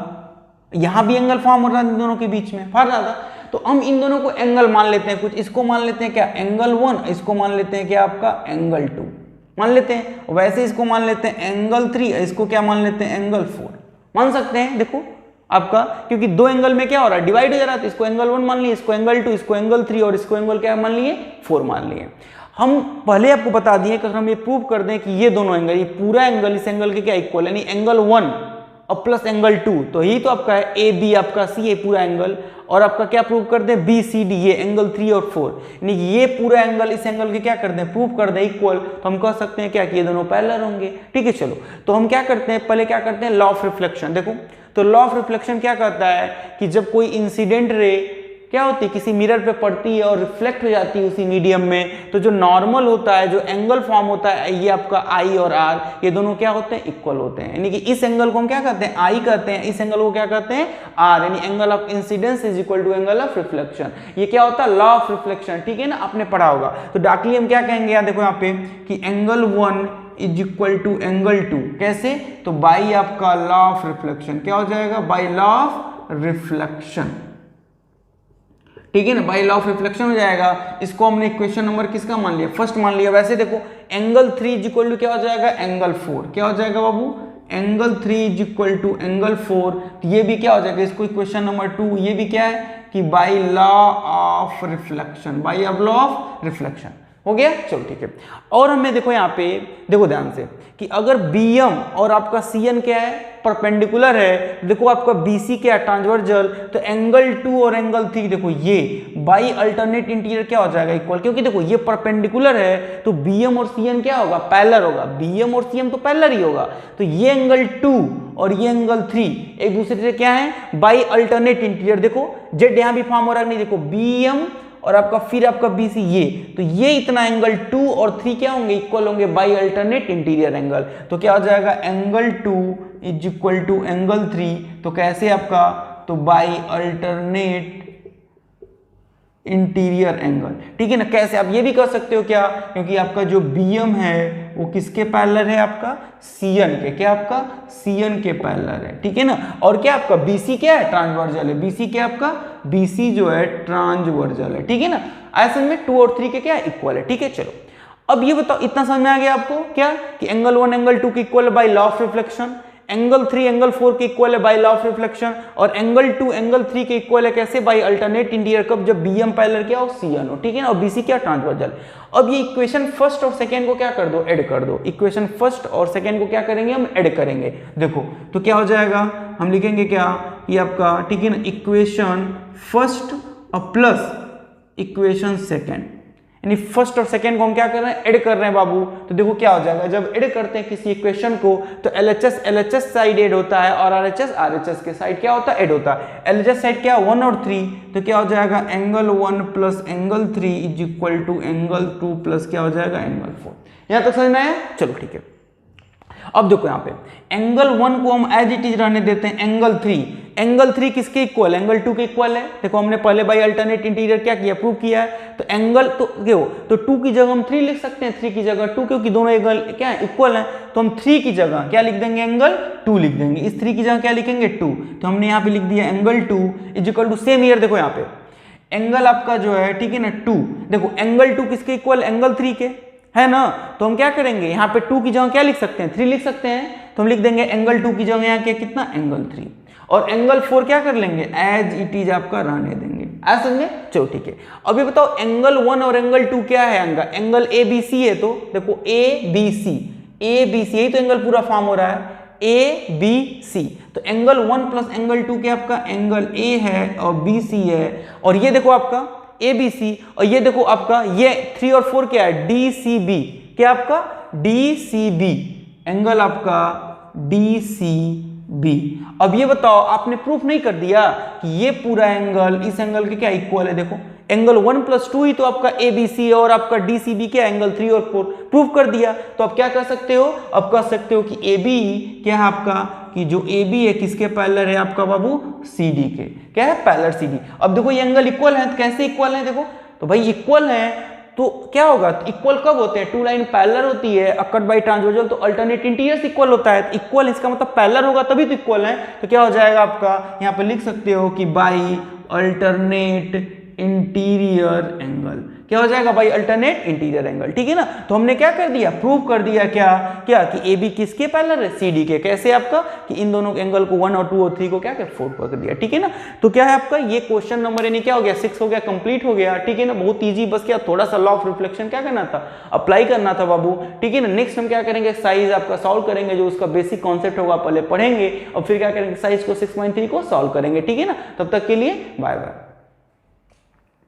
यहाँ भी एंगल फॉर्म हो रहा था इन दोनों के बीच में, फॉर्म रहा था। तो हम इन दोनों को एंगल मान लेते हैं, कुछ इसको मान लेते हैं क्या, एंगल 1, इसको मान लेते हैं क्या आपका एंगल 2। मान लेते हैं। वैसे इसको मान लेते हैं एंगल 3, इसको क्या मान लेते हैं एंगल 4 मान सकते हैं। देखो आपका क्योंकि दो एंगल में क्या हो रहा है डिवाइड हो जा रहा है, तो इसको एंगल 1 मान लिए, इसको एंगल 2, इसको एंगल 3 और इसको एंगल क्या मान लिए 4 मान लिए। हम पहले आपको बता दिए कि हम ये प्रूव कर दें कि ये दोनों एंगल, ये पूरा एंगल इस एंगल के क्या इक्वल, यानी एंगल 1 और प्लस एंगल 2, तो यही तो आपका है ए बी आपका सी ये पूरा एंगल, और आपका क्या प्रूव कर दें बी सी डी ये एंगल 3 और 4, यानी ये पूरा एंगल इस एंगल के क्या कर दें प्रूव कर दें इक्वल, तो हम कह सकते हैं क्या कि ये दोनों पैरेलल होंगे। ठीक है, चलो तो हम क्या करते हैं, पहले क्या करते हैं लॉ ऑफ रिफ्लेक्शन। देखो तो लॉ ऑफ रिफ्लेक्शन क्या कहता है कि जब कोई इंसिडेंट रे क्या होती है किसी मिरर पे पड़ती है और रिफ्लेक्ट हो जाती है उसी मीडियम में, तो जो नॉर्मल होता है, जो एंगल फॉर्म होता है, ये आपका आई और आर ये दोनों क्या होते हैं इक्वल होते हैं, यानी कि इस एंगल को हम क्या कहते हैं आई कहते हैं, इस एंगल को क्या कहते हैं आर, यानी angle of incidence is equal to angle of reflection. ये क्या होता है लॉ ऑफ रिफ्लेक्शन। ठीक है ना, आपने पढ़ा होगा। तो डार्कली हम क्या कहेंगे यहाँ देखो यहाँ पे कि angle 1 is equal to angle 2, कैसे, तो बाई आपका लॉ ऑफ रिफ्लेक्शन क्या हो जाएगा, बाई लॉ ऑफ रिफ्लेक्शन। ठीक है ना, बाई लॉ ऑफ रिफ्लेक्शन हो जाएगा। इसको हमने इक्वेशन नंबर किसका मान लिया, फर्स्ट मान लिया। वैसे देखो एंगल 3 इज इक्वल टू क्या हो जाएगा एंगल 4, क्या हो जाएगा बाबू angle 3 is equal to angle 4, तो ये भी क्या हो जाएगा, इसको इक्वेशन नंबर 2 ये भी क्या है कि by law of reflection, by of law of reflection हो गया। चलो ठीक है, और हमें देखो यहाँ पे देखो ध्यान से कि अगर BM और आपका CN क्या है परपेंडिकुलर है, देखो आपका BC क्या है ट्रांसवर्जल, तो एंगल 2 और एंगल 3 देखो ये बाई अल्टरनेट इंटीरियर क्या हो जाएगा इक्वल, क्योंकि देखो ये परपेंडिकुलर है तो BM और CN क्या होगा पैरेलल होगा, BM और CM तो पैरेलल ही होगा, तो ये एंगल 2 और ये एंगल 3 एक दूसरे से क्या है बाई अल्टरनेट इंटीरियर। देखो जेड यहाँ भी फॉर्म हो रहा है नहीं, देखो BM और आपका फिर आपका BC ये, तो ये इतना एंगल 2 और 3 क्या होंगे इक्वल होंगे बाई अल्टरनेट इंटीरियर एंगल, तो क्या हो जाएगा angle 2 is equal to angle 3, तो कैसे आपका तो बाई अल्टरनेट इंटीरियर एंगल। ठीक है ना, कैसे आप ये भी कर सकते हो क्या, क्योंकि आपका जो BM है वो किसके पैरेलल है आपका CN के, क्या आपका CN के पैरेलल है। ठीक है ना, और क्या आपका BC क्या है ट्रांसवर्जल है, BC क्या आपका BC जो है ट्रांसवर्जल है। ठीक है ना, ऐसे में 2 और 3 के क्या इक्वल है। ठीक है, चलो अब ये बताओ इतना समझ में आ गया आपको क्या कि एंगल 1 एंगल 2 के इक्वल है by law of reflection, angle 3 angle 4 के इक्वल है बाई लॉ ऑफ रिफ्लेक्शन, और एंगल 2 एंगल 3 के इक्वल है कैसे बाई अल्टरनेट इंटीरियर कब जब BM पैरेलल क्या हो CN हो। ठीक है ना, और BC क्या ट्रांसवर्जल। अब ये इक्वेशन फर्स्ट और सेकेंड को क्या कर दो ऐड कर दो, इक्वेशन फर्स्ट और सेकेंड को क्या करेंगे हम ऐड करेंगे। देखो तो क्या हो जाएगा, हम लिखेंगे क्या कि आपका ठीक है ना इक्वेशन फर्स्ट और प्लस इक्वेशन सेकेंड, यानी फर्स्ट और सेकेंड को हम क्या कर रहे हैं ऐड कर रहे हैं बाबू। तो देखो क्या हो जाएगा जब ऐड करते हैं किसी इक्वेशन को तो LHS साइड ऐड होता है और RHS के साइड क्या होता है ऐड होता है। LHS साइड क्या 1 और 3, तो क्या हो जाएगा angle 1 plus angle 3 is equal to angle 2 plus क्या हो जाएगा एंगल 4। यहां तक समझ में आया, चलो ठीक है। अब देखो यहाँ पे एंगल 1 को हम एज इट इज रहने देते हैं, एंगल 3 किसके इक्वल, एंगल 2 के इक्वल है। देखो हमने पहले बाई अल्टरनेट इंटीरियर क्या किया प्रूव किया है, तो एंगल तो देखो तो 2 की जगह हम 3 लिख सकते हैं, 3 की जगह 2 क्योंकि दोनों एंगल क्या है इक्वल है, तो हम 3 की जगह क्या लिख देंगे एंगल 2 लिख देंगे, इस 3 की जगह क्या लिखेंगे 2, तो हमने यहाँ पे लिख दिया angle 2 is equal to same year. देखो यहाँ पे एंगल आपका जो है ठीक है ना 2, देखो एंगल 2 किसके इक्वल एंगल 3 के है ना, तो हम क्या करेंगे यहाँ पे 2 की जगह क्या लिख सकते हैं 3 लिख सकते हैं, तो हम लिख देंगे एंगल 2 की जगह यहाँ क्या कितना एंगल 3, और एंगल 4 क्या कर लेंगे एज इट इज आपका रहने देंगे। ऐसा समझे, चलो ठीक है। अब ये बताओ एंगल 1 और एंगल 2 क्या है, एंगल ABC है, तो देखो ABC यही तो एंगल पूरा फॉर्म हो रहा है ABC, तो एंगल 1 प्लस एंगल 2 क्या आपका एंगल A है और BC है, और ये देखो आपका ABC, और ये देखो आपका ये 3 और 4 क्या है DCB, क्या आपका DCB एंगल आपका DCB। अब ये बताओ आपने प्रूफ नहीं कर दिया कि ये पूरा एंगल इस एंगल के क्या इक्वल है। देखो एंगल 1 प्लस 2 ही तो आपका ABC और आपका DCB क्या एंगल 3 और 4 प्रूफ कर दिया, तो आप क्या कर सकते हो, अब कह सकते हो कि AB क्या है आपका कि जो AB है किसके पैरेलल है आपका बाबू CD के, क्या है पैरेलल CD। अब देखो ये एंगल इक्वल है, तो कैसे इक्वल है, देखो तो भाई इक्वल है तो क्या होगा, इक्वल कब होते हैं, 2 लाइन पैरेलल होती है कट बाई ट्रांसवर्जल, तो अल्टरनेट इंटीरियर्स इक्वल होता है, तो इक्वल इसका मतलब पैरेलल होगा तभी तो इक्वल है, तो क्या हो जाएगा आपका यहाँ पे लिख सकते हो कि बाई अल्टरनेट इंटीरियर एंगल। क्या हो जाएगा भाई? Alternate interior angle. ठीक है ना। तो हमने क्या कर दिया? प्रूव कर दिया क्या क्या कि ए बी किसके पैरेलल है? सी डी के। कैसे आपका? कि इन दोनों एंगल को 1 और 2 और 3 को क्या कर 4 कर दिया। ठीक है ना। तो क्या है आपका ये क्वेश्चन नंबर यानी क्या हो गया? 6 हो गया, कंप्लीट हो गया। ठीक है ना। बहुत ईजी, बस क्या थोड़ा सा लॉ ऑफ रिफ्लेक्शन क्या करना था? अप्लाई करना था बाबू। ठीक है ना। नेक्स्ट हम क्या करेंगे? साइज आपका सॉल्व करेंगे, जो उसका बेसिक कॉन्सेप्ट होगा पहले पढ़ेंगे और फिर क्या करेंगे? साइज को 6.3 को सॉल्व करेंगे। ठीक है ना। तब तक के लिए बाय बाय।